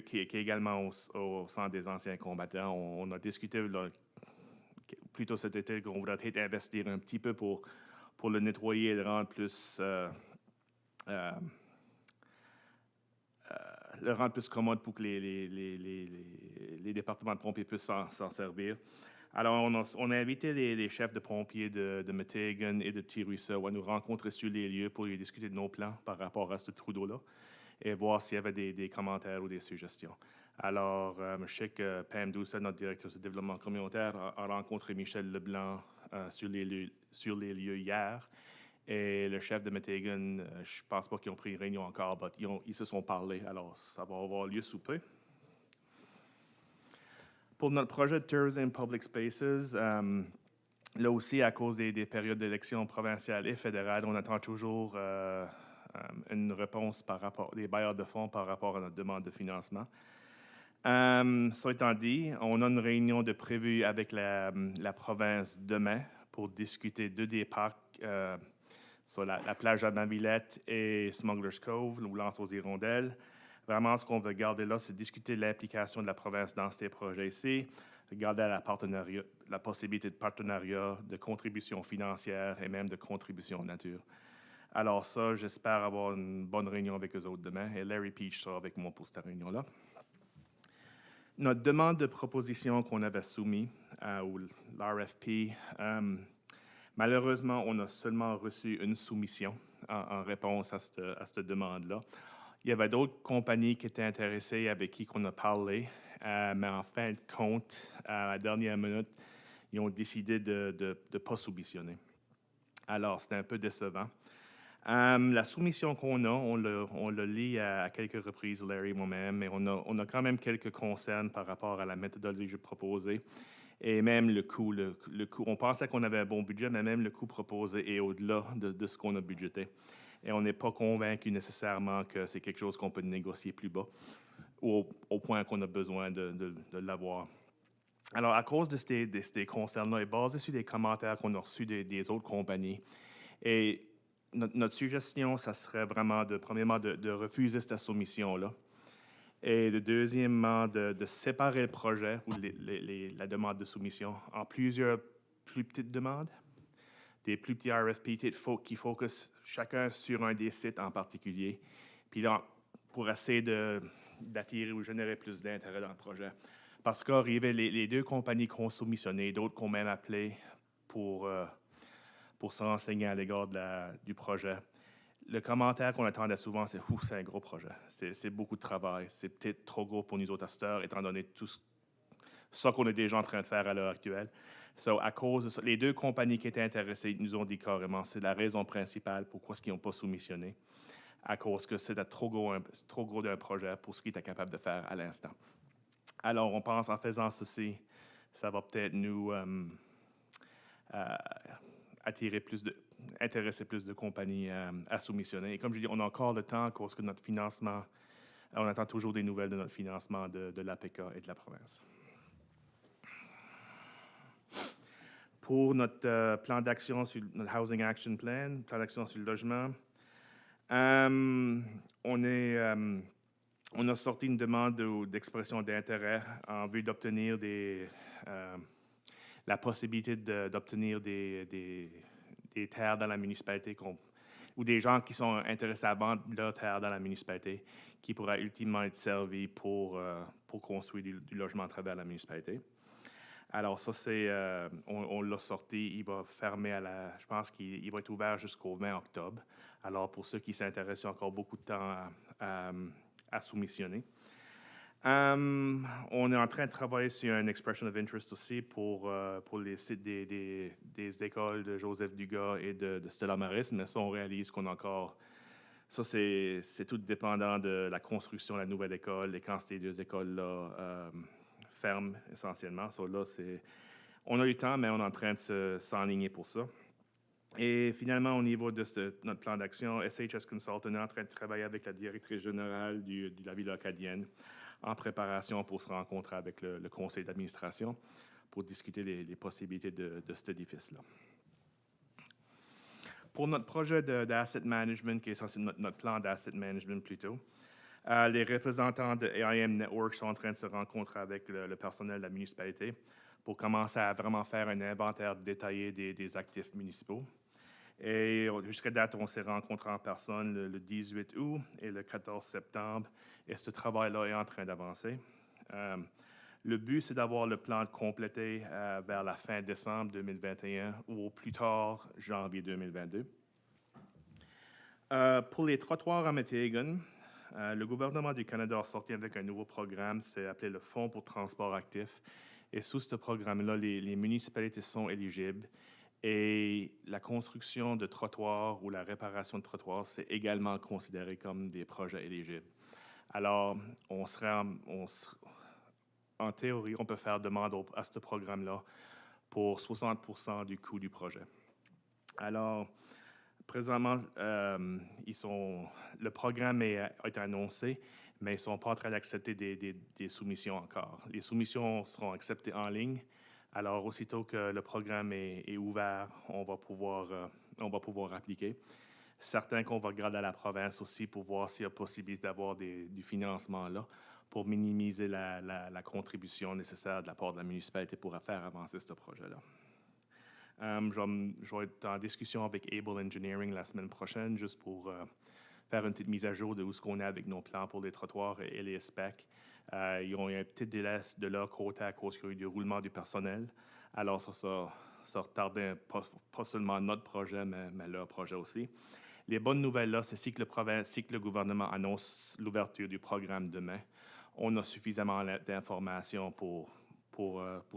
qui est également au Centre des anciens combattants, on a discuté plutôt cet été qu'on voudrait peut-être investir un petit peu pour le nettoyer et le rendre plus commode pour que les départements de pompiers puissent s'en servir. Alors, on a invité les chefs de pompiers de Metighan et de Petit-Ruisseau à nous rencontrer sur les lieux pour discuter de nos plans par rapport à ce trou d'eau-là et voir s'il y avait des commentaires ou des suggestions. Alors, je sais que Pam Doucet, notre directeur de développement communautaire, a rencontré Michel Leblanc sur les lieux hier. Et le chef de Metighan, je ne pense pas qu'ils ont pris une réunion encore, mais ils se sont parlé. Alors, ça va avoir lieu sous peu. Pour notre projet de Tourism Public Spaces, là aussi, à cause des périodes d'élections provinciales et fédérales, on attend toujours une réponse des bailleurs de fonds par rapport à notre demande de financement. Ça étant dit, on a une réunion de prévue avec la province demain pour discuter des parcs sur la plage à Villette et Smuggler's Cove, ou Lance aux Hirondelles. Vraiment, ce qu'on veut garder là, c'est discuter de l'implication de la province dans ces projets ici, regarder la possibilité de partenariat, de contribution financière et même de contribution nature. Alors ça, j'espère avoir une bonne réunion avec eux autres demain, et Larry Peach sera avec moi pour cette réunion-là. Notre demande de proposition qu'on avait soumise, ou l'RFP, malheureusement, on a seulement reçu une soumission en réponse à cette demande-là. Il y avait d'autres compagnies qui étaient intéressées avec qui on a parlé, mais en fin de compte, à la dernière minute, ils ont décidé de ne pas soumissionner. Alors, c'était un peu décevant. La soumission qu'on a, on l'a lit à quelques reprises, Larry et moi-même, mais on a quand même quelques concerns par rapport à la méthodologie proposée et même le coût. Le coût. On pensait qu'on avait un bon budget, mais même le coût proposé est au-delà de ce qu'on a budgété. Et on n'est pas convaincu nécessairement que c'est quelque chose qu'on peut négocier plus bas ou au point qu'on a besoin de l'avoir. Alors, à cause de ces concerns-là, et basé sur les commentaires qu'on a reçus des autres compagnies, et notre suggestion, ça serait vraiment, premièrement, de refuser cette soumission-là. Et deuxièmement, de séparer le projet ou la demande de soumission en plusieurs plus petites demandes, des plus petits RFP qui focusent chacun sur un des sites en particulier, puis là, pour essayer d'attirer ou générer plus d'intérêt dans le projet. Parce qu'arrivé, les deux compagnies qui ont soumissionné, d'autres qu'on même appelé pour se renseigner à l'égard du projet. Le commentaire qu'on entendait souvent, c'est « c'est un gros projet, c'est beaucoup de travail, c'est peut-être trop gros pour nous autres acheteurs, étant donné tout ça qu'on est déjà en train de faire à l'heure actuelle. » So, à cause de ça, les deux compagnies qui étaient intéressées nous ont dit carrément, c'est la raison principale pourquoi ils n'ont pas soumissionné, à cause que c'était trop gros d'un projet pour ce qu'ils étaient capables de faire à l'instant. Alors, on pense en faisant ceci, ça va peut-être nous intéresser plus de compagnies à soumissionner. Et comme je dis, on a encore le temps à cause que notre financement, on attend toujours des nouvelles de notre financement de l'APK et de la province. Pour notre plan d'action sur notre Housing Action Plan, plan d'action sur le logement, on a sorti une demande d'expression d'intérêt en vue d'obtenir la possibilité d'obtenir des terres dans la municipalité ou des gens qui sont intéressés à vendre leurs terres dans la municipalité qui pourraient ultimement être servis pour construire du logement à travers la municipalité. Alors ça, on l'a sorti, il va fermer je pense qu'il va être ouvert jusqu'au 20 octobre. Alors pour ceux qui s'intéressent, il y a encore beaucoup de temps à soumissionner. On est en train de travailler sur une expression of interest aussi pour les sites des écoles de Joseph Dugas et de Stella Maris, mais ça, on réalise qu'on a encore... Ça, c'est tout dépendant de la construction de la nouvelle école et quand ces deux écoles-là ferment essentiellement. So, là, on a eu le temps, mais on est en train de s'enligner pour ça. Et finalement, au niveau de notre plan d'action, SHS Consultant est en train de travailler avec la directrice générale de la ville acadienne en préparation pour se rencontrer avec le conseil d'administration pour discuter les possibilités de cet édifice-là. Pour notre projet d'asset management, qui est censé notre plan d'asset management plutôt, les représentants de AIM Network sont en train de se rencontrer avec le personnel de la municipalité pour commencer à vraiment faire un inventaire détaillé des actifs municipaux. Et jusqu'à date, on s'est rencontrés en personne le 18 août et le 14 septembre, et ce travail-là est en train d'avancer. Le but, c'est d'avoir le plan complété vers la fin décembre 2021 ou au plus tard janvier 2022. Pour les trottoirs à Métégan, le gouvernement du Canada a sorti avec un nouveau programme, c'est appelé le Fonds pour transport actif. Et sous ce programme-là, les municipalités sont éligibles. Et la construction de trottoirs ou la réparation de trottoirs, c'est également considéré comme des projets éligibles. Alors, en théorie, on peut faire demande à ce programme-là pour 60% du coût du projet. Alors, présentement, le programme a été annoncé, mais ils ne sont pas en train d'accepter des soumissions encore. Les soumissions seront acceptées en ligne. Alors, aussitôt que le programme est ouvert, on va pouvoir appliquer. Certains qu'on va regarder à la province aussi pour voir s'il y a possibilité d'avoir du financement là pour minimiser la contribution nécessaire de la part de la municipalité pour faire avancer ce projet-là. Je vais être en discussion avec Able Engineering la semaine prochaine, juste pour faire une petite mise à jour de où ce qu'on est avec nos plans pour les trottoirs et les specs. Ils ont eu un petit délai de leur côté à cause qu'il y a eu du roulement du personnel. Alors ça retardait pas seulement notre projet, mais leur projet aussi. Les bonnes nouvelles là, c'est si que le gouvernement annonce l'ouverture du programme demain, on a suffisamment d'informations pour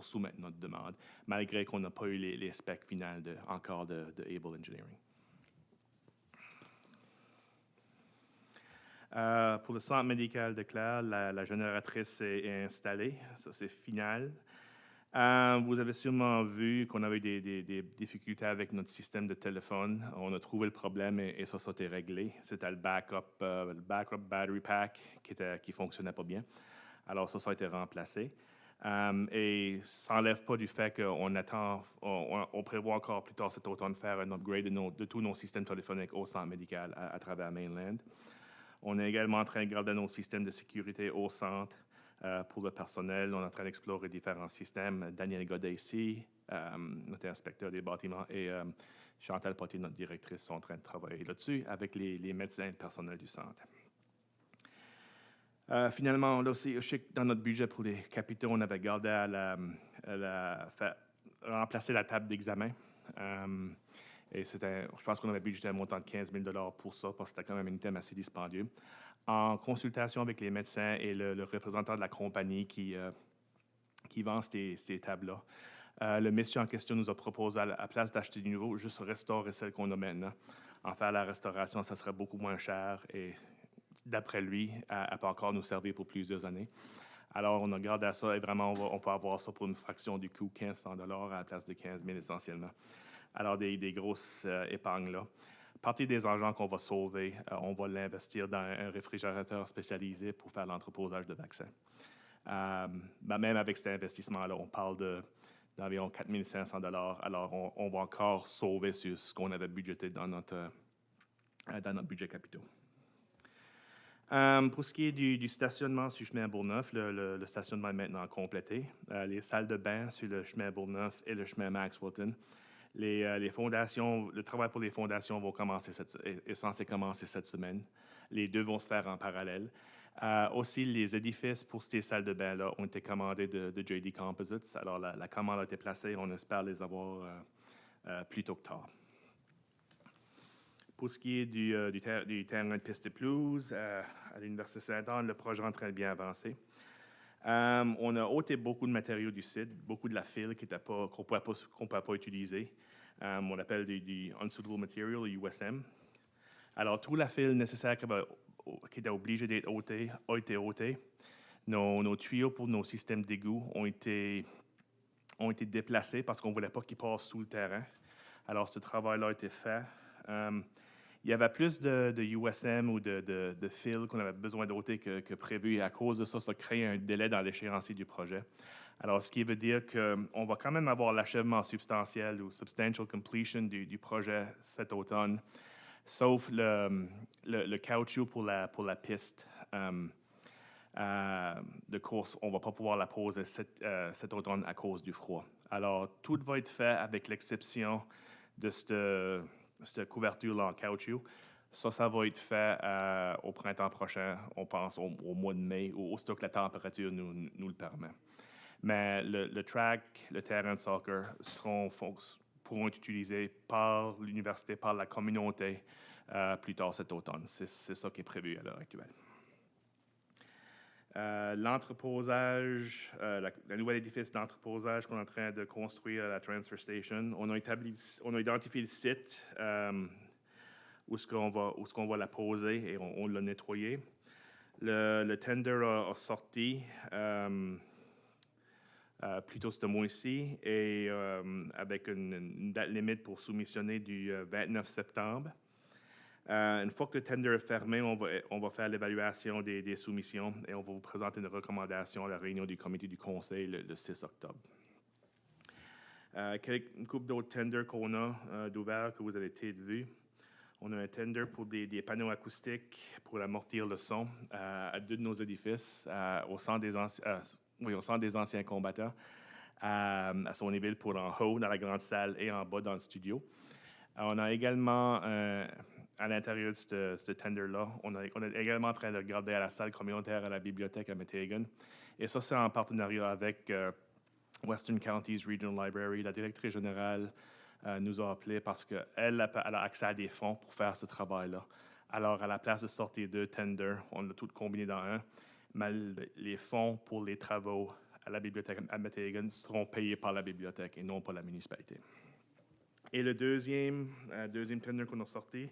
soumettre notre demande, malgré qu'on n'a pas eu les specs finales encore de Able Engineering. Pour le centre médical de Clare, la génératrice est installée. Ça, c'est final. Vous avez sûrement vu qu'on avait des difficultés avec notre système de téléphone. On a trouvé le problème et ça a été réglé. C'était le backup battery pack qui fonctionnait pas bien. Alors ça a été remplacé. Et ça n'enlève pas du fait qu'on attend, on prévoit encore plus tard cet automne faire un upgrade de tous nos systèmes téléphoniques au centre médical à travers Mainland. On est également en train de garder nos systèmes de sécurité au centre pour le personnel. On est en train d'explorer différents systèmes. Daniel Godet ici, notre inspecteur des bâtiments, et Chantal Potier, notre directrice, sont en train de travailler là-dessus avec les médecins et le personnel du centre. Finalement, là aussi, je sais que dans notre budget pour les capitaux, on avait gardé remplacer la table d'examen. Et je pense qu'on avait budgété un montant de 15 000 $ pour ça, parce que c'était quand même un item assez dispendieux. En consultation avec les médecins et le représentant de la compagnie qui vend ces tables-là, le monsieur en question nous a proposé, à la place d'acheter du nouveau, juste restaurer celle qu'on a maintenant. En faire la restauration, ça serait beaucoup moins cher et d'après lui, elle peut encore nous servir pour plusieurs années. Alors, on a gardé à ça et vraiment, on peut avoir ça pour une fraction du coût, 1 500 $ à la place de 15 000 essentiellement. Alors, des grosses épargnes-là. Partie des argents qu'on va sauver, on va l'investir dans un réfrigérateur spécialisé pour faire l'entreposage de vaccins. Même avec cet investissement-là, on parle d'environ 4 500 $. Alors, on va encore sauver sur ce qu'on avait budgété dans notre budget capitaux. Pour ce qui est du stationnement sur le chemin Bourgneuf, le stationnement est maintenant complété. Les salles de bain sur le chemin Bourgneuf et le chemin Maxwellton. Les fondations, le travail pour les fondations est censé commencer cette semaine. Les deux vont se faire en parallèle. Aussi, les édifices pour ces salles de bain-là ont été commandés de JD Composites. Alors, la commande a été placée. On espère les avoir plus tôt que tard. Pour ce qui est du terrain de piste de pelouse à l'Université Sainte-Anne, le projet est en train de bien avancer. On a ôté beaucoup de matériaux du site, beaucoup de la file qu'on ne pouvait pas utiliser. On appelle du unsuitable material, USM. Alors, toute la file nécessaire qui était obligée d'être ôtée a été ôtée. Nos tuyaux pour nos systèmes d'égout ont été déplacés parce qu'on ne voulait pas qu'ils passent sous le terrain. Alors, ce travail-là a été fait. Il y avait plus de USM ou de fil qu'on avait besoin d'ôter que prévu. Et à cause de ça, ça crée un délai dans l'échéancier du projet. Alors, ce qui veut dire qu'on va quand même avoir l'achèvement substantiel ou substantial completion du projet cet automne, sauf le caoutchouc pour la piste de course. On ne va pas pouvoir la poser cet automne à cause du froid. Alors, tout va être fait avec l'exception de cette couverture-là en caoutchouc. Ça va être fait au printemps prochain, on pense au mois de mai, aussitôt que la température nous le permet. Mais le track, le terrain de soccer pourront être utilisés par l'université, par la communauté plus tard cet automne. C'est ça qui est prévu à l'heure actuelle. L'entreposage, la nouvelle édifice d'entreposage qu'on est en train de construire à la Transfer Station, on a identifié le site où est-ce qu'on va la poser et on l'a nettoyé. Le tender a sorti plus tôt ce mois-ci et avec une date limite pour soumissionner du 29 septembre. Une fois que le tender est fermé, on va faire l'évaluation des soumissions et on va vous présenter une recommandation à la réunion du comité du conseil le 6 octobre. Une couple d'autres tenders qu'on a d'ouvert que vous avez peut-être vus. On a un tender pour des panneaux acoustiques pour amortir le son à deux de nos édifices, au centre des anciens combattants, à Saunieville pour en haut dans la grande salle et en bas dans le studio. On a également à l'intérieur de ce tender-là, on est également en train de regarder à la salle communautaire à la bibliothèque à Metegan. Et ça, c'est en partenariat avec Western Counties Regional Library. La directrice générale nous a appelés parce qu'elle a accès à des fonds pour faire ce travail-là. Alors, à la place de sortir deux tenders, on l'a tout combiné dans un, mais les fonds pour les travaux à la bibliothèque à Metegan seront payés par la bibliothèque et non par la municipalité. Et le deuxième tender qu'on a sorti,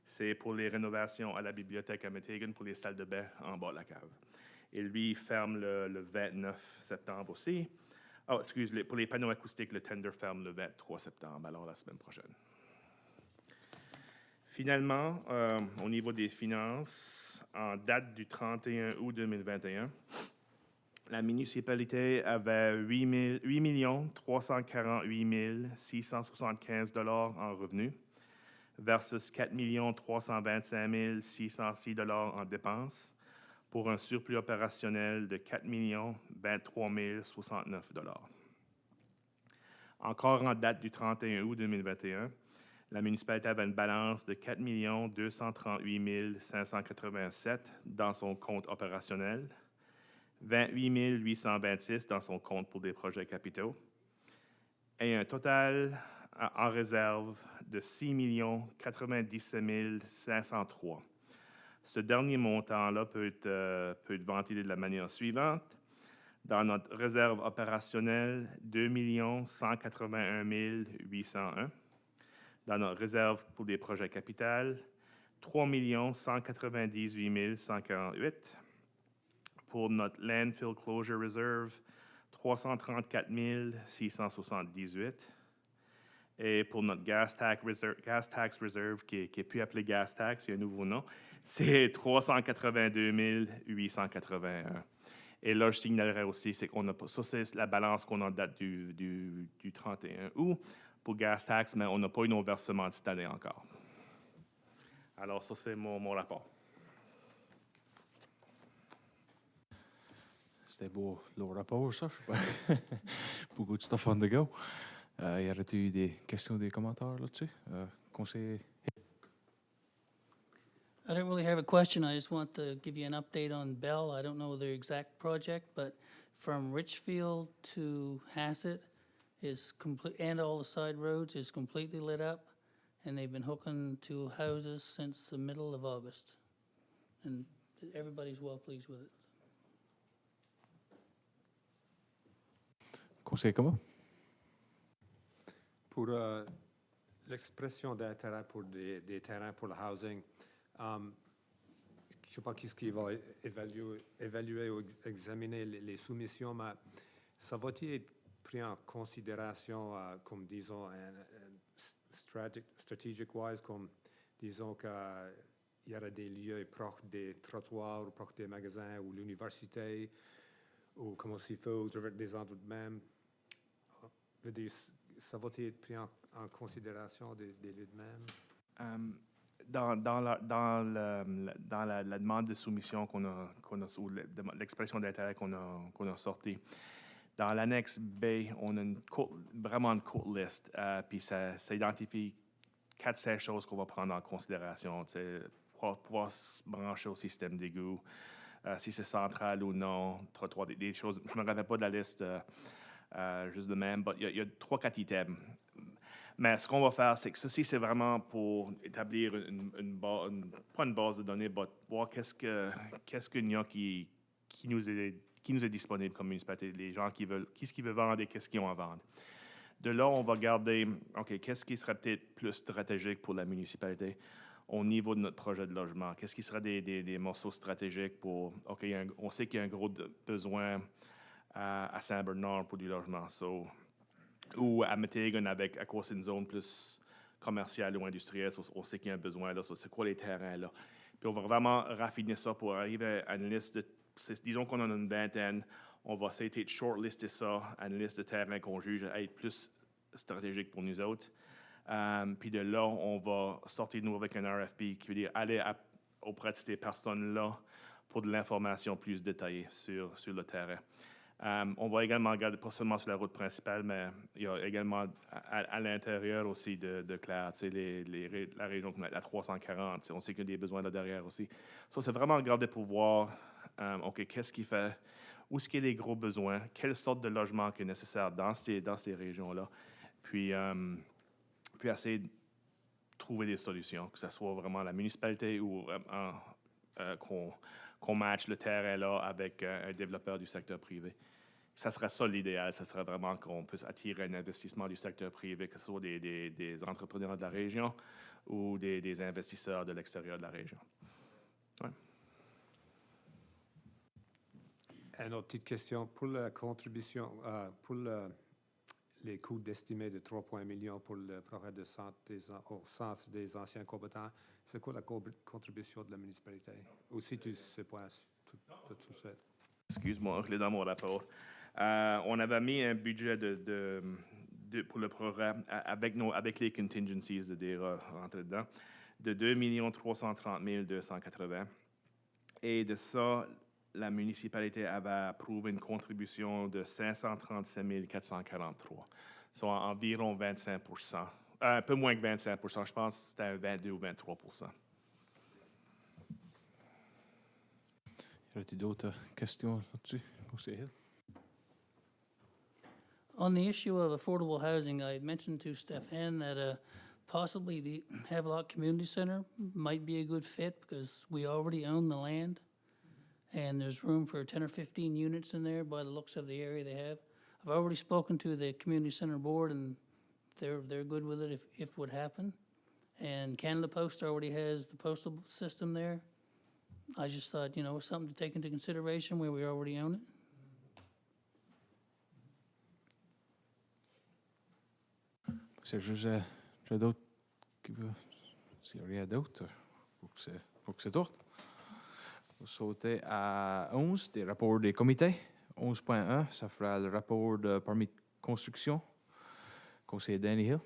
c'est pour les rénovations à la bibliothèque à Metegan pour les salles de bain en bas de la cave. Et lui, il ferme le 29 septembre aussi. Pour les panneaux acoustiques, le tender ferme le 23 septembre, alors la semaine prochaine. Finalement, au niveau des finances, en date du 31 août 2021, La municipalité avait 8 348 675 $ en revenus versus 4 325 606 $ en dépenses pour un surplus opérationnel de 4 23 069 $. Encore en date du 31 août 2021, la municipalité avait une balance de 4 238 587 dans son compte opérationnel, 28 826 dans son compte pour des projets capitaux et un total en réserve de 6 97 503. Ce dernier montant-là peut être ventilé de la manière suivante. Dans notre réserve opérationnelle, 2 181 801. Dans notre réserve pour des projets capitaux, 3 198 148. Pour notre Landfill Closure Reserve, 334 678. Et pour notre Gas Tax Reserve, qui est plus appelé Gas Tax, il y a un nouveau nom, c'est 382 881. Et là, je signalerais aussi, c'est qu'on a pas, ça c'est la balance qu'on a en date du 31 août pour Gas Tax, mais on n'a pas eu nos versements de cette année encore. Alors, ça, c'est mon rapport. C'était beau, le rapport, ça. Beaucoup de stuff on the go. Y aurait-il eu des questions, des commentaires là-dessus? Conseiller? I don't really have a question. I just want to give you an update on Bell. I don't know the exact project, but from Richfield to Hassett is complete, and all the side roads is completely lit up, and they've been hooking to houses since the middle of August. And everybody's well pleased with it. Conseiller comment? Pour l'expression d'intérêt pour des terrains pour le housing, je ne sais pas qu'est-ce qui va évaluer ou examiner les soumissions, mais ça va-t-il être pris en considération comme, disons, strategic-wise, comme, disons, qu'il y aura des lieux proches des trottoirs, ou proches des magasins, ou l'université, ou comment s'il faut, des endroits de même. Je veux dire, ça va-t-il être pris en considération des lieux de même? Dans la demande de soumission qu'on a ou l'expression d'intérêt qu'on a sortie, dans l'annexe B, on a vraiment une courte liste, puis ça identifie 4-5 choses qu'on va prendre en considération. Pouvoir se brancher au système d'égout, si c'est central ou non, trottoir, des choses. Je ne me rappelle pas de la liste juste de même, mais il y a 3-4 items. Mais ce qu'on va faire, c'est que ceci, c'est vraiment pour établir pas une base de données, mais voir qu'est-ce qu'il y a qui nous est disponible comme municipalité, les gens qu'est-ce qu'ils veulent vendre et qu'est-ce qu'ils ont à vendre. De là, on va regarder, OK, qu'est-ce qui serait peut-être plus stratégique pour la municipalité au niveau de notre projet de logement? Qu'est-ce qui serait des morceaux stratégiques pour, OK, on sait qu'il y a un gros besoin à Saint-Bernard pour du logement, ou à Métégan avec à cause d'une zone plus commerciale ou industrielle, on sait qu'il y a un besoin là, c'est quoi les terrains là. Puis on va vraiment raffiner ça pour arriver à une liste de, disons qu'on en a une vingtaine, on va essayer de shortlister ça à une liste de terrains qu'on juge être plus stratégique pour nous autres. Puis de là, on va sortir nous avec un RFP qui veut dire aller auprès de ces personnes-là pour de l'information plus détaillée sur le terrain. On va également regarder, pas seulement sur la route principale, mais il y a également à l'intérieur aussi de Claire, la région, la 340, on sait qu'il y a des besoins là derrière aussi. Ça, c'est vraiment regarder pour voir, OK, qu'est-ce qui fait, où est-ce qu'il y a les gros besoins, quelle sorte de logement qui est nécessaire dans ces régions-là, puis essayer de trouver des solutions, que ce soit vraiment la municipalité ou qu'on matche le terrain là avec un développeur du secteur privé. Ça serait ça l'idéal, ça serait vraiment qu'on puisse attirer un investissement du secteur privé, que ce soit des entrepreneurs de la région ou des investisseurs de l'extérieur de la région. Ouais. Une autre petite question. Pour la contribution, pour les coûts estimés de 3,1 millions pour le projet de centre des anciens combattants, c'est quoi la contribution de la municipalité? Aussi, tu ne sais pas tout de suite. Excuse-moi, je l'ai dans mon rapport. On avait mis un budget pour le programme avec les contingencies de dire rentrer dedans de 2 330 280. Et de ça, la municipalité avait approuvé une contribution de 537 443, soit environ 25%. Un peu moins que 25%, je pense que c'était 22 ou 23%. Y a-t-il d'autres questions là-dessus? Conseil Hill? On the issue of affordable housing, I had mentioned to Stefan that possibly the Havelock Community Center might be a good fit because we already own the land, and there's room for 10 or 15 units in there by the looks of the area they have. I've already spoken to the community center board, and they're good with it if it would happen. And Canada Post already has the postal system there. I just thought, you know, it's something to take into consideration where we already own it. C'est juste, j'ai d'autres qui veulent. S'il n'y a rien d'autre, faut que c'est tout. On va sauter à 11, des rapports des comités. 11.1, ça fera le rapport de permis de construction. Conseiller Danny Hill.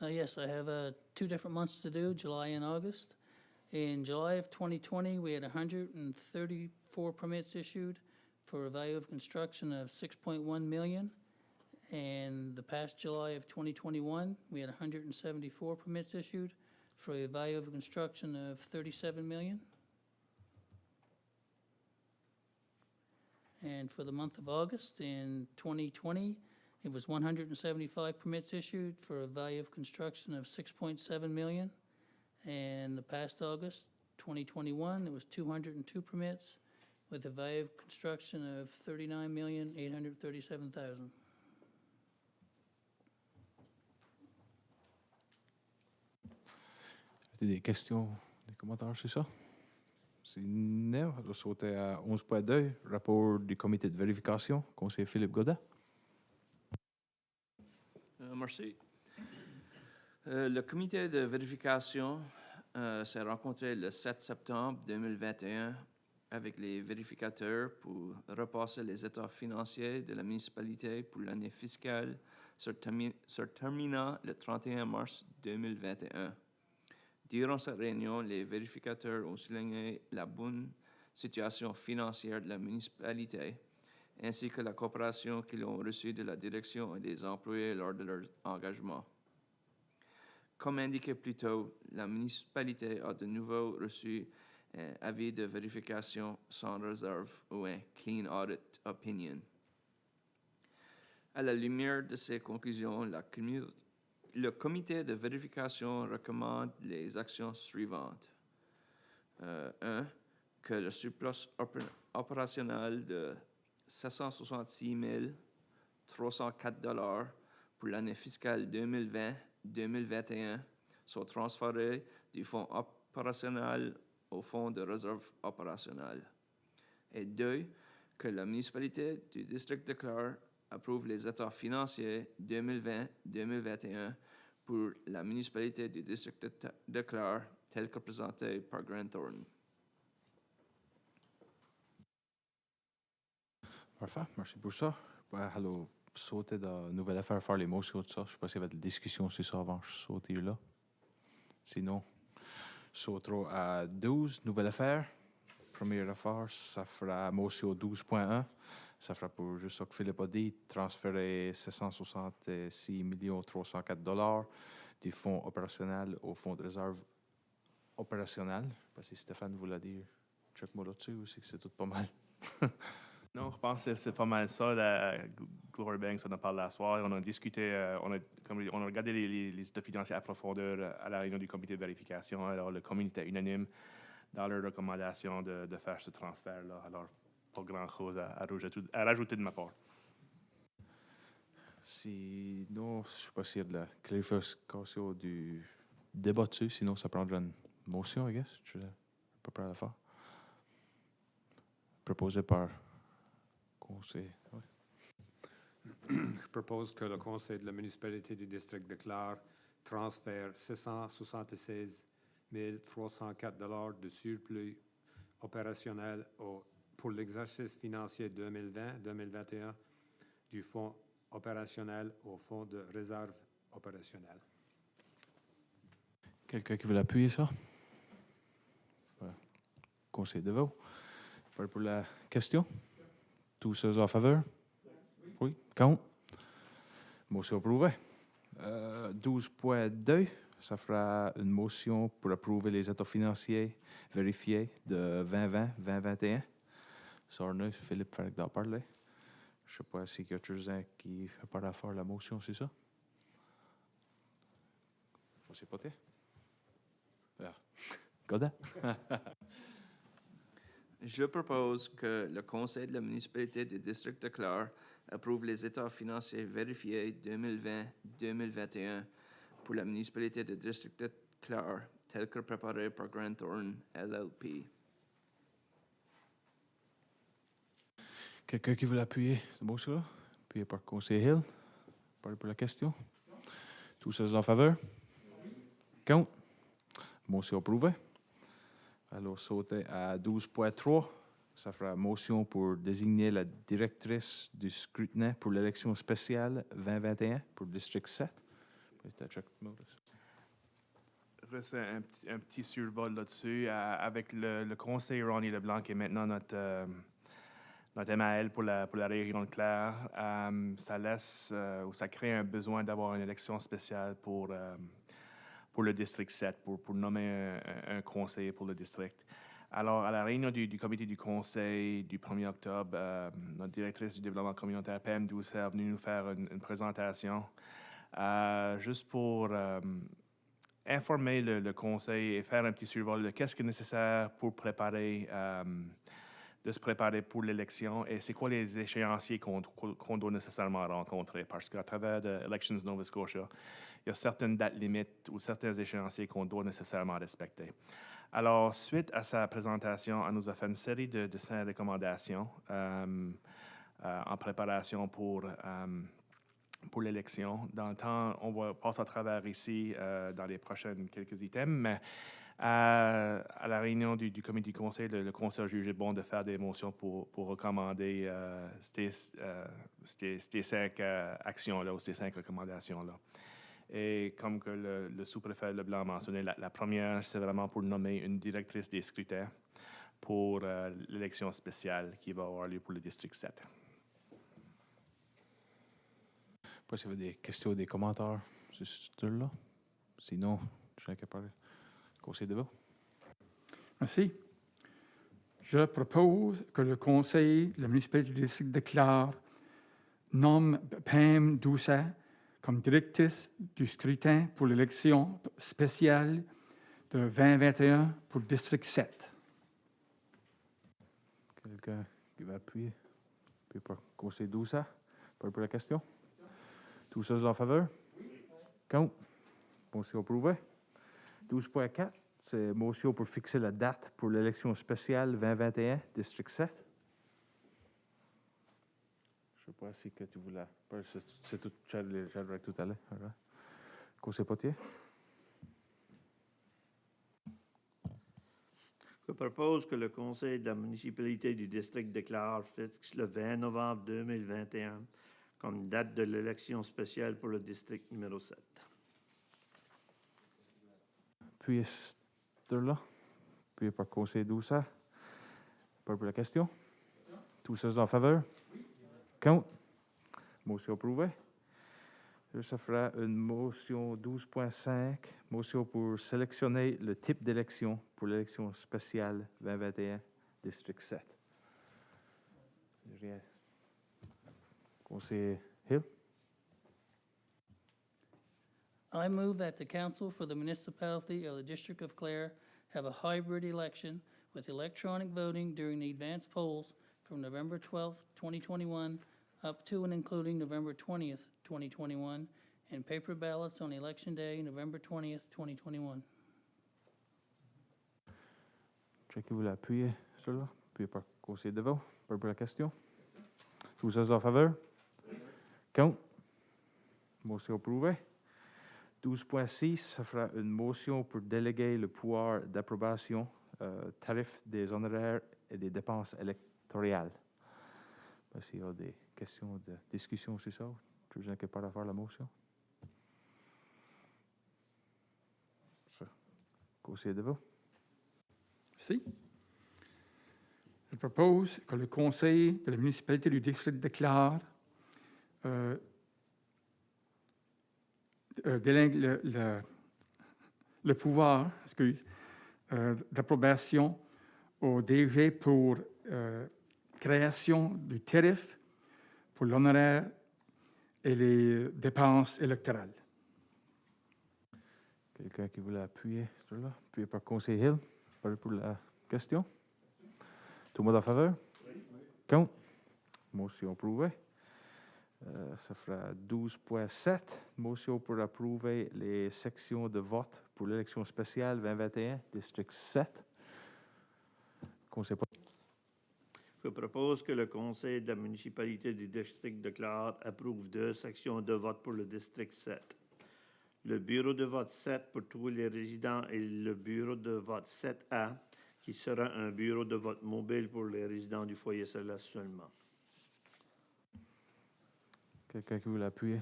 Yes, I have 2 different months to do, July and August. In July of 2020, we had 134 permits issued for a value of construction of $6.1 million. And the past July of 2021, we had 174 permits issued for a value of construction of $37 million. And for the month of August in 2020, it was 175 permits issued for a value of construction of $6.7 million. And the past August, 2021, it was 202 permits with a value of construction of $39,837,000. As-tu des questions, des commentaires sur ça? Sinon, on va sauter à 11.2, rapport du comité de vérification. Conseiller Philippe Godin. Merci. Le comité de vérification s'est rencontré le 7 septembre 2021 avec les vérificateurs pour repasser les états financiers de la municipalité pour l'année fiscale se terminant le 31 mars 2021. Durant cette réunion, les vérificateurs ont souligné la bonne situation financière de la municipalité ainsi que la coopération qu'ils ont reçue de la direction et des employés lors de leur engagement. Comme indiqué plus tôt, la municipalité a de nouveau reçu un avis de vérification sans réserve ou un Clean Audit Opinion. À la lumière de ces conclusions, le comité de vérification recommande les actions suivantes. 1. Que le surplus opérationnel de $766 304 pour l'année fiscale 2020-2021 soit transféré du fonds opérationnel au fonds de réserve opérationnelle. Et 2. Que la municipalité du district de Clare approuve les états financiers 2020-2021 pour la municipalité du district de Clare tels que présentés par Grant Thornton. Parfait, merci pour ça. Allô, sauter dans nouvelle affaire, faire les motions de ça. Je ne sais pas s'il y avait des discussions sur ça avant que je saute là. Sinon, sautera à 12, nouvelle affaire. Première affaire, ça fera motion 12.1. Ça fera pour juste ça que Philippe a dit, transférer $766 304 du fonds opérationnel au fonds de réserve opérationnel. Je ne sais pas si Stéphane voulait dire, check-moi là-dessus aussi, que c'est tout pas mal. Non, je pense que c'est pas mal ça. Glory Banks, on a parlé la soirée. On a discuté, on a regardé les états financiers à profondeur à la réunion du comité de vérification. Alors, le comité était unanime dans leur recommandation de faire ce transfert-là. Alors, pas grand-chose à rajouter de ma part. Sinon, je ne sais pas s'il y a de la clarification du débat dessus. Sinon, ça prendra une motion, I guess. Je suis à peu près à la fin. Proposé par conseil. Ouais. Je propose que le conseil de la municipalité du district de Clare transfère $776 304 de surplus opérationnel pour l'exercice financier 2020-2021 du fonds opérationnel au fonds de réserve opérationnelle. Quelqu'un qui veut appuyer ça? Voilà. Conseil de vote. Pour la question? Tous ceux en faveur? Oui. Contre? Motion approuvée. 12.2, ça fera une motion pour approuver les états financiers vérifiés de 2020-2021. Sorneuf, Philippe fait d'en parler. Je ne sais pas si quelqu'un qui a pas à faire la motion, c'est ça? Je ne sais pas. Godin? Je propose que le conseil de la municipalité du district de Clare approuve les états financiers vérifiés 2020-2021 pour la municipalité du district de Clare, tels que préparés par Grant Thornton LLP. Quelqu'un qui veut appuyer ce motion-là? Appuyé par conseil Hill. Parlez pour la question. Tous ceux en faveur? Contre? Motion approuvée. Alors, sauter à 12.3. Ça fera motion pour désigner la directrice du scrutin pour l'élection spéciale 2021 pour le district 7. Juste un petit survol là-dessus. Avec le conseil Ronnie Leblanc, qui est maintenant notre MAL pour la Réunion de Clare, ça laisse ou ça crée un besoin d'avoir une élection spéciale pour le district 7, pour nommer un conseiller pour le district. Alors, à la réunion du comité du conseil du 1er octobre, notre directrice du développement communautaire, Pam Doucet, est venue nous faire une présentation juste pour informer le conseil et faire un petit survol de qu'est-ce qui est nécessaire pour de se préparer pour l'élection et c'est quoi les échéanciers qu'on doit nécessairement rencontrer. Parce qu'à travers de Elections Nova Scotia, il y a certaines dates limites ou certains échéanciers qu'on doit nécessairement respecter. Alors, suite à sa présentation, elle nous a fait une série de 5 recommandations en préparation pour l'élection. Dans le temps, on va passer à travers ici dans les prochaines quelques items, mais à la réunion du comité du conseil, le conseil a jugé bon de faire des motions pour recommander ces 5 actions-là ou ces 5 recommandations-là. Et comme que le sous-préfet Leblanc a mentionné, la première, c'est vraiment pour nommer une directrice des scrutins pour l'élection spéciale qui va avoir lieu pour le district 7. Je ne sais pas s'il y avait des questions ou des commentaires sur ce là. Sinon, je n'ai qu'à parler. Conseil de vote. Merci. Je propose que le conseil de la municipalité du district de Clare nomme Pam Doucet comme directrice du scrutin pour l'élection spéciale de 2021 pour le district 7. Quelqu'un qui va appuyer? Puis par conseil Doucet. Pour la question? Tous ceux en faveur? Oui. Contre? Motion approuvée. 12.4, c'est motion pour fixer la date pour l'élection spéciale 2021, district 7. Je ne sais pas si que tu voulais. C'est tout, j'arriverai tout à l'heure. Conseil Potier. Je propose que le conseil de la municipalité du district de Clare fixe le 20 novembre 2021 comme date de l'élection spéciale pour le district numéro 7. Puis, là. Puis, par conseil Doucet. Pour la question. Tous ceux en faveur? Oui. Contre? Motion approuvée. Ça fera une motion 12.5, motion pour sélectionner le type d'élection pour l'élection spéciale 2021, district 7. Rien. Conseiller Hill. I move that the council for the municipality of the District of Clare have a hybrid election with electronic voting during the advance polls from November 12th, 2021 up to and including November 20th, 2021, and paper ballots on election day, November 20th, 2021. Je qui voulait appuyer sur là. Puis par conseiller de vote. Pour la question. Tous ceux en faveur? Contre? Motion approuvée. 12.6, ça fera une motion pour déléguer le pouvoir d'approbation tarif des honoraires et des dépenses électorales. S'il y a des questions de discussion sur ça, tu veux quelque part à faire la motion? Conseiller de vous? Si. Je propose que le conseil de la municipalité du district déclare délègue le pouvoir d'approbation au DG pour création du tarif pour l'honoraire et les dépenses électorales. Quelqu'un qui voulait appuyer sur là? Appuyé par conseiller Hill pour la question? Tout le monde en faveur? Oui. Contre? Motion approuvée. Ça fera 12.7. Motion pour approuver les sections de vote pour l'élection spéciale 2021, district 7. Conseil. Je propose que le conseil de la municipalité du district de Clare approuve 2 sections de vote pour le district 7. Le bureau de vote 7 pour tous les résidents et le bureau de vote 7A, qui sera un bureau de vote mobile pour les résidents du foyer Céleste seulement. Quelqu'un qui veut l'appuyer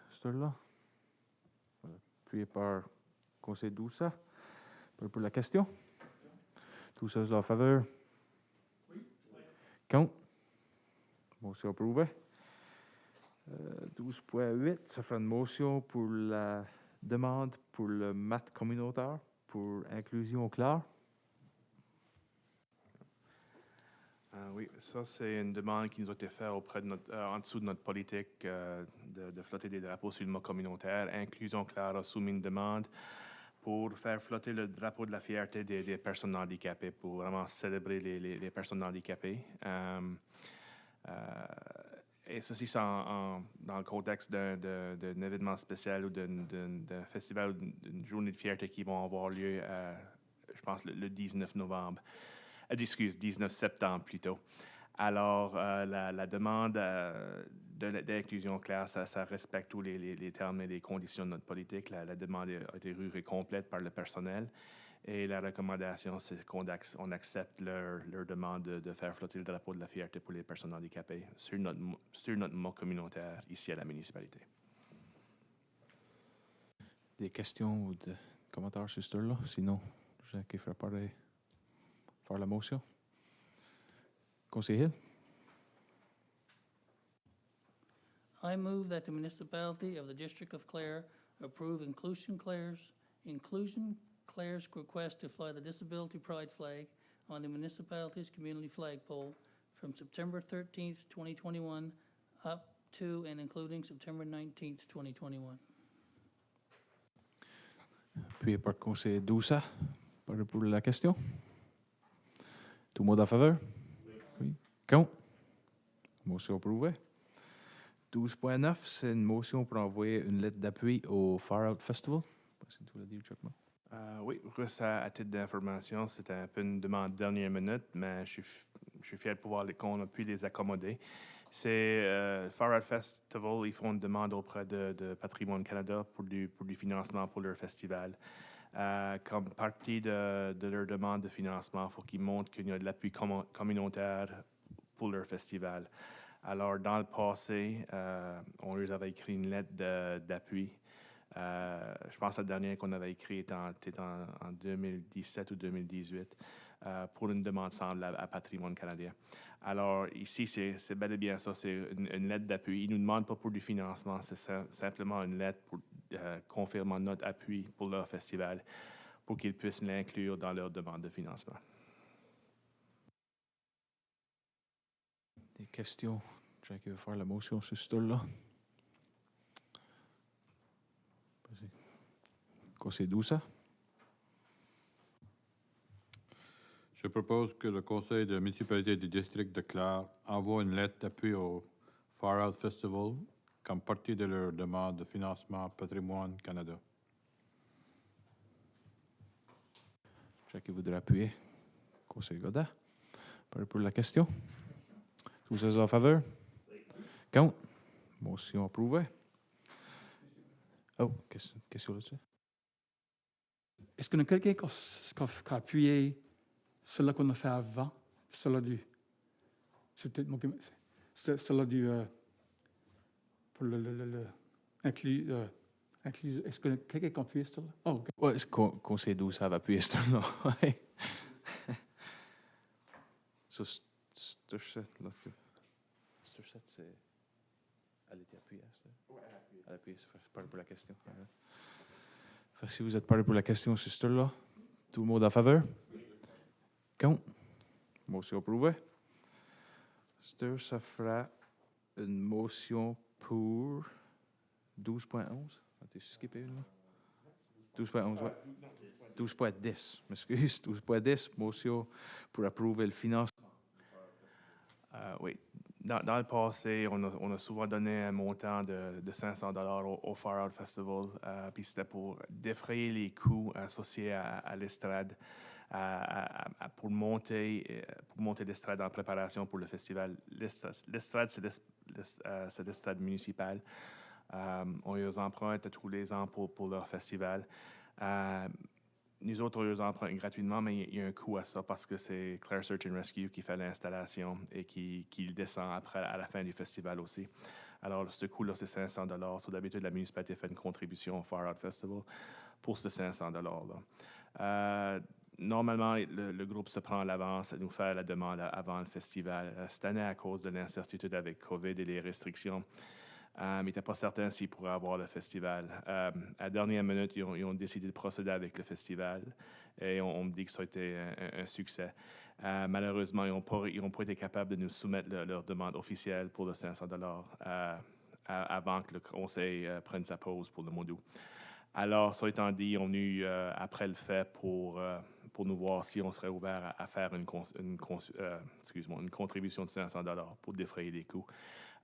sur là? Appuyé par conseil Doussa. Pour la question? Tous ceux en faveur? Oui. Contre? Motion approuvée. 12.8, ça fera une motion pour la demande pour le maths communautaire pour inclusion claire. Oui, ça, c'est une demande qui nous a été faite auprès de en dessous de notre politique de flotter des drapeaux sur le mot communautaire. Inclusion claire a soumis une demande pour faire flotter le drapeau de la fierté des personnes handicapées, pour vraiment célébrer les personnes handicapées. Et ceci, c'est dans le contexte d'un événement spécial ou d'un festival ou d'une journée de fierté qui vont avoir lieu, je pense, le 19 novembre. 19 septembre plutôt. Alors, la demande d'inclusion claire, ça respecte tous les termes et les conditions de notre politique. La demande a été rue complète par le personnel. Et la recommandation, c'est qu'on accepte leur demande de faire flotter le drapeau de la fierté pour les personnes handicapées sur notre mot communautaire ici à la municipalité. Des questions ou des commentaires sur ce là? Sinon, j'ai qui faire faire la motion. Conseiller Hill? I move that the municipality of the District of Clare approve Inclusion Clare's request to fly the Disability Pride flag on the municipality's community flagpole from September 13th, 2021 up to and including September 19th, 2021. Appuyé par conseiller Doussa pour la question. Tout le monde en faveur? Oui. Contre? Motion approuvée. 12.9, c'est une motion pour envoyer une lettre d'appui au Far Out Festival. Tu voulais dire, Chuck? Oui, juste à titre d'information, c'était un peu une demande dernière minute, mais je suis fier de pouvoir qu'on a pu les accommoder. C'est Far Out Festival, ils font une demande auprès de Patrimoine Canada pour du financement pour leur festival. Comme partie de leur demande de financement, il faut qu'ils montrent qu'il y a de l'appui communautaire pour leur festival. Alors, dans le passé, on leur avait écrit une lettre d'appui. Je pense que la dernière qu'on avait écrite était en 2017 ou 2018 pour une demande semblable à Patrimoine canadien. Alors, ici, c'est bel et bien ça, c'est une lettre d'appui. Ils ne nous demandent pas pour du financement, c'est simplement une lettre pour confirmant notre appui pour leur festival, pour qu'ils puissent l'inclure dans leur demande de financement. Des questions? J'ai qui veut faire la motion sur ce là? Conseil Doussa. Je propose que le conseil de municipalité du district de Clare envoie une lettre d'appui au Far Out Festival comme partie de leur demande de financement Patrimoine Canada. J'ai qui voudrait appuyer? Conseil Godin. Pour la question. Tous ceux en faveur? Contre? Motion approuvée. Oh, question là-dessus? Est-ce qu'il y a quelqu'un qui a appuyé Celle-là qu'on a fait avant, celle-là du... C'est peut-être moi qui... C'est celle-là du... pour le inclus... est-ce que quelqu'un peut appuyer sur là? Oh, OK. Ouais, c'est conseil 12, ça va appuyer ce là. Ouais. Ça, c'est là. C'est... Elle était appuyée, ça? Oui, elle a appuyé. Elle a appuyé, c'est parlé pour la question. Fait que si vous êtes parlé pour la question sur ce là, tout le monde en faveur? Contre? Motion approuvée. Ça fera une motion pour 12.11. As-tu skippé une, là? 12.11, ouais. 12.10, m'excuse. 12.10, motion pour approuver le financement. Oui. Dans le passé, on a souvent donné un montant de 500 au Far Out Festival, puis c'était pour défrayer les coûts associés à l'estrade, pour monter l'estrade en préparation pour le festival. L'estrade, c'est l'estrade municipale. On les emprunte tous les ans pour leur festival. Nous autres, on les emprunte gratuitement, mais il y a un coût à ça parce que c'est Claire Search and Rescue qui fait l'installation et qui le descend après à la fin du festival aussi. Alors, ce coût-là, c'est 500 $. D'habitude, la municipalité fait une contribution au Far Out Festival pour ce 500 $-là. Normalement, le groupe se prend à l'avance à nous faire la demande avant le festival. Cette année, à cause de l'incertitude avec COVID et les restrictions, il n'était pas certain s'ils pourraient avoir le festival. À la dernière minute, ils ont décidé de procéder avec le festival et on me dit que ça a été un succès. Malheureusement, ils n'ont pas été capables de nous soumettre leur demande officielle pour le 500 $ avant que le conseil prenne sa pause pour le mois d'août. Alors, ça étant dit, ils ont venu après le fait pour nous voir si on serait ouvert à faire une contribution de 500 $ pour défrayer les coûts.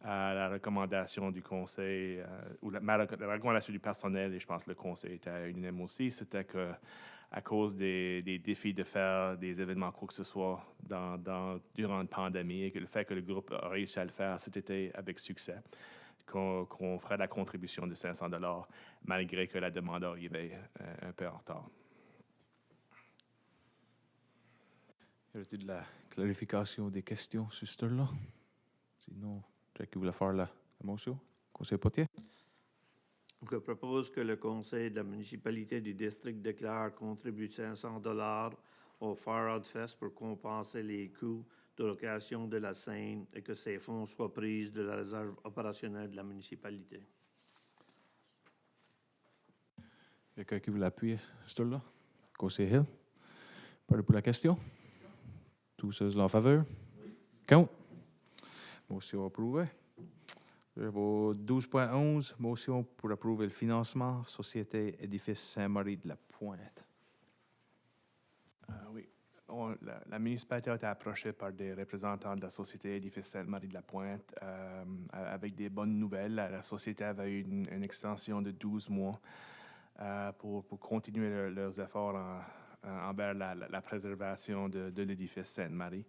La recommandation du conseil, ou la recommandation du personnel, et je pense que le conseil était unanime aussi, c'était que à cause des défis de faire des événements quoi que ce soit durant une pandémie et que le fait que le groupe a réussi à le faire cet été avec succès, qu'on ferait la contribution de 500 $ malgré que la demande arrivait un peu en retard. Y a-t-il de la clarification des questions sur ce là? Sinon, qui voulait faire la motion? Conseil Potier? Je propose que le conseil de la municipalité du district déclare contribue 500 $ au Far Out Fest pour compenser les coûts de location de la scène et que ces fonds soient pris de la réserve opérationnelle de la municipalité. Quelqu'un qui veut appuyer ce là? Conseil Hill? Parlez pour la question? Tous ceux en faveur? Oui. Contre? Motion approuvée. 12.11, motion pour approuver le financement, Société Édifice Saint-Marie de la Pointe. Oui. La municipalité a été approchée par des représentants de la Société Édifice Sainte-Marie de la Pointe avec des bonnes nouvelles. La société avait eu une extension de 12 mois pour continuer leurs efforts envers la préservation de l'édifice Sainte-Marie.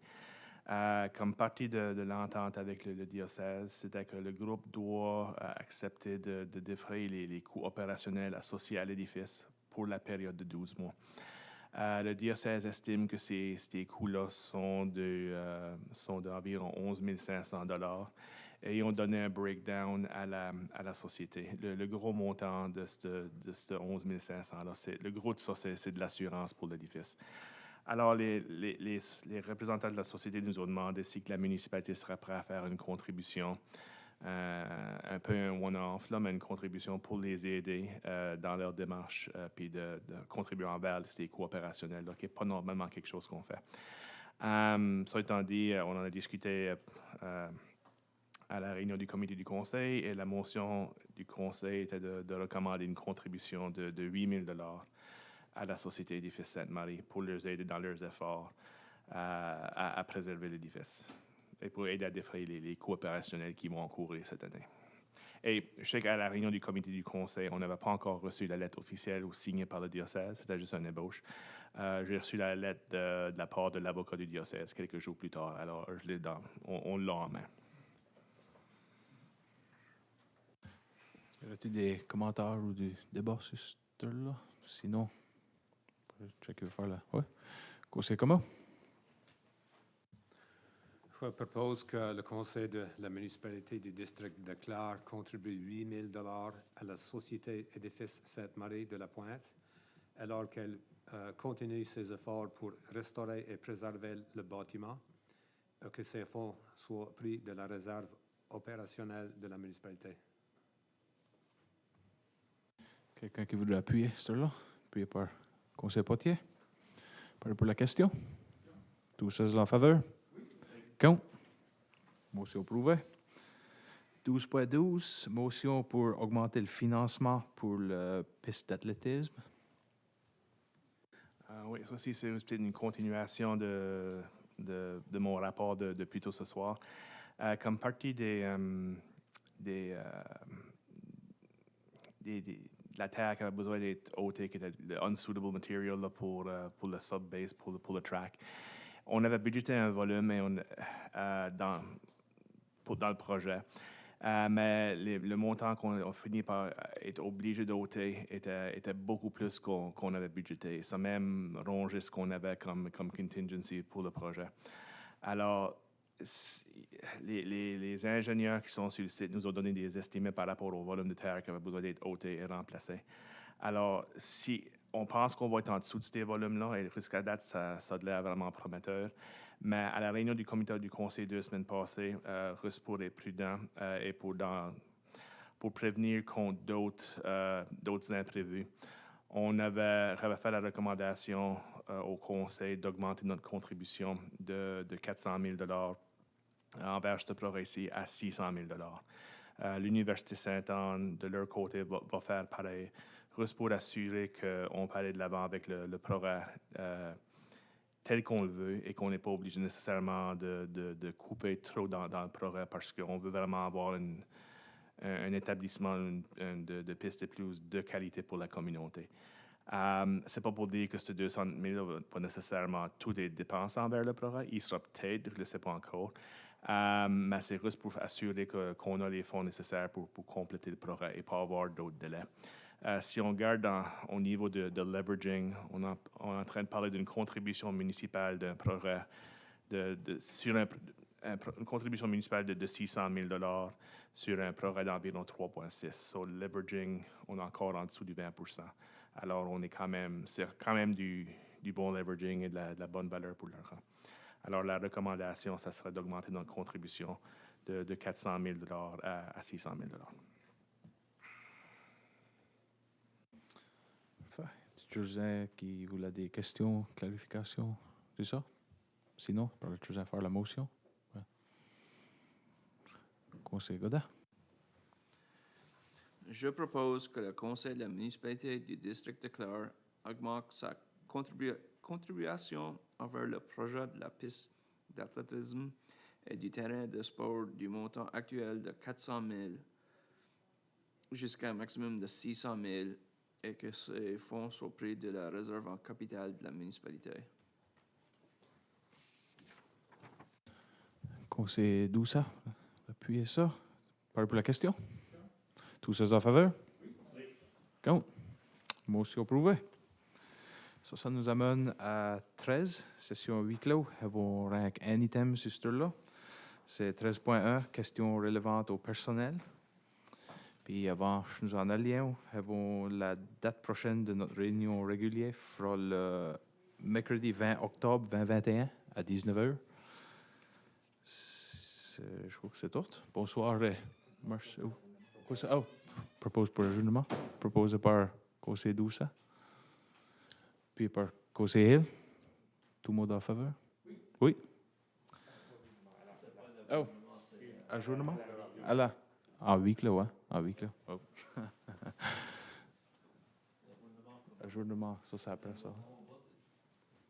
Comme partie de l'entente avec le diocèse, c'était que le groupe doit accepter de défrayer les coûts opérationnels associés à l'édifice pour la période de 12 mois. Le diocèse estime que ces coûts-là sont d'environ 11 500 $ et ils ont donné un breakdown à la société. Le gros montant de ce 11 500 $, le gros de ça, c'est de l'assurance pour l'édifice. Alors, les représentants de la société nous ont demandé si que la municipalité serait prête à faire une contribution, un peu un one-off, mais une contribution pour les aider dans leur démarche, puis de contribuer envers ces coûts opérationnels, qui n'est pas normalement quelque chose qu'on fait. Ça étant dit, on en a discuté à la réunion du comité du conseil et la motion du conseil était de recommander une contribution de 8 000 $ à la Société Édifice Sainte-Marie pour les aider dans leurs efforts à préserver l'édifice et pour aider à défrayer les coûts opérationnels qui vont encourir cette année. Et je sais qu'à la réunion du comité du conseil, on n'avait pas encore reçu la lettre officielle ou signée par le diocèse, c'était juste un ébauche. J'ai reçu la lettre de la part de l'avocat du diocèse quelques jours plus tard, alors on l'a en main. Y a-t-il des commentaires ou des débats sur ce là? Sinon, je vais faire là. Ouais. Conseil commun? Je propose que le conseil de la municipalité du district de Clare contribue 8 000 à la société édifice Sainte-Marie de la Pointe, alors qu'elle continue ses efforts pour restaurer et préserver le bâtiment, et que ces fonds soient pris de la réserve opérationnelle de la municipalité. Quelqu'un qui voudrait appuyer cela? Appuyé par conseil Potier. Pour la question? Tous ceux en faveur? Contre? Motion approuvée. 12.12, motion pour augmenter le financement pour le piste d'athlétisme. Oui, ça aussi, c'est peut-être une continuation de mon rapport de plus tôt ce soir. Comme partie de la terre qui avait besoin d'être ôtée, qui était le unsuitable material là, pour le subbase, pour le track, on avait budgété un volume et dans le projet. Mais le montant qu'on a fini par être obligé d'ôter était beaucoup plus qu'on avait budgété. Ça même rongé ce qu'on avait comme contingency pour le projet. Alors, les ingénieurs qui sont sur le site nous ont donné des estimés par rapport au volume de terre qui avait besoin d'être ôté et remplacé. Alors, si on pense qu'on va être en dessous de ces volumes-là, et jusqu'à date, ça a l'air vraiment prometteur. Mais à la réunion du comité du conseil 2 semaines passées, juste pour être prudent et pour prévenir contre d'autres imprévus, on avait fait la recommandation au conseil d'augmenter notre contribution de 400 000 envers ce projet ici à 600 000 L'Université Sainte-Anne, de leur côté, va faire pareil, juste pour assurer qu'on peut aller de l'avant avec le projet tel qu'on le veut et qu'on n'est pas obligé nécessairement de couper trop dans le projet parce qu'on veut vraiment avoir un établissement de pistes de plus de qualité pour la communauté. C'est pas pour dire que ce 200 000 va nécessairement tout être dépensé envers le projet. Il sera peut-être, je ne le sais pas encore. Mais c'est juste pour assurer qu'on a les fonds nécessaires pour compléter le projet et pas avoir d'autres délais. Si on regarde au niveau de leveraging, on est en train de parler d'une contribution municipale d'un projet sur une contribution municipale de 600 000 sur un projet d'environ 3,6. So, leveraging, on est encore en dessous du 20%. Alors, c'est quand même du bon leveraging et de la bonne valeur pour l'argent. Alors, la recommandation, ça serait d'augmenter notre contribution de 400 000 à 600 000 José qui voulait des questions, clarifications, c'est ça? Sinon, par José faire la motion. Ouais. Conseil Godin. Je propose que le conseil de la municipalité du district de Clare augmente sa contribution envers le projet de la piste d'athlétisme et du terrain de sport du montant actuel de 400 000 jusqu'à un maximum de 600 000 et que ces fonds soient pris de la réserve en capital de la municipalité. Conseil Doussa, appuyez ça. Parlez pour la question. Tous ceux en faveur? Oui. Contre? Motion approuvée. Ça nous amène à 13, session huis clos. Avons rank un item sur ce là. C'est 13.1, questions relevantes au personnel. Puis avant, nous en allions, avons la date prochaine de notre réunion régulière, fera le mercredi 20 octobre 2021 à 19h. Je crois que c'est tout. Bonsoir. Merci. Oh, propose pour l'ajoutement. Proposé par conseil Doussa. Puis par conseil Hill. Tout le monde en faveur? Oui. Oh, ajournement? Alors, en huis clos, hein? En huis clos. Oh. Ajournement, ça, c'est après ça.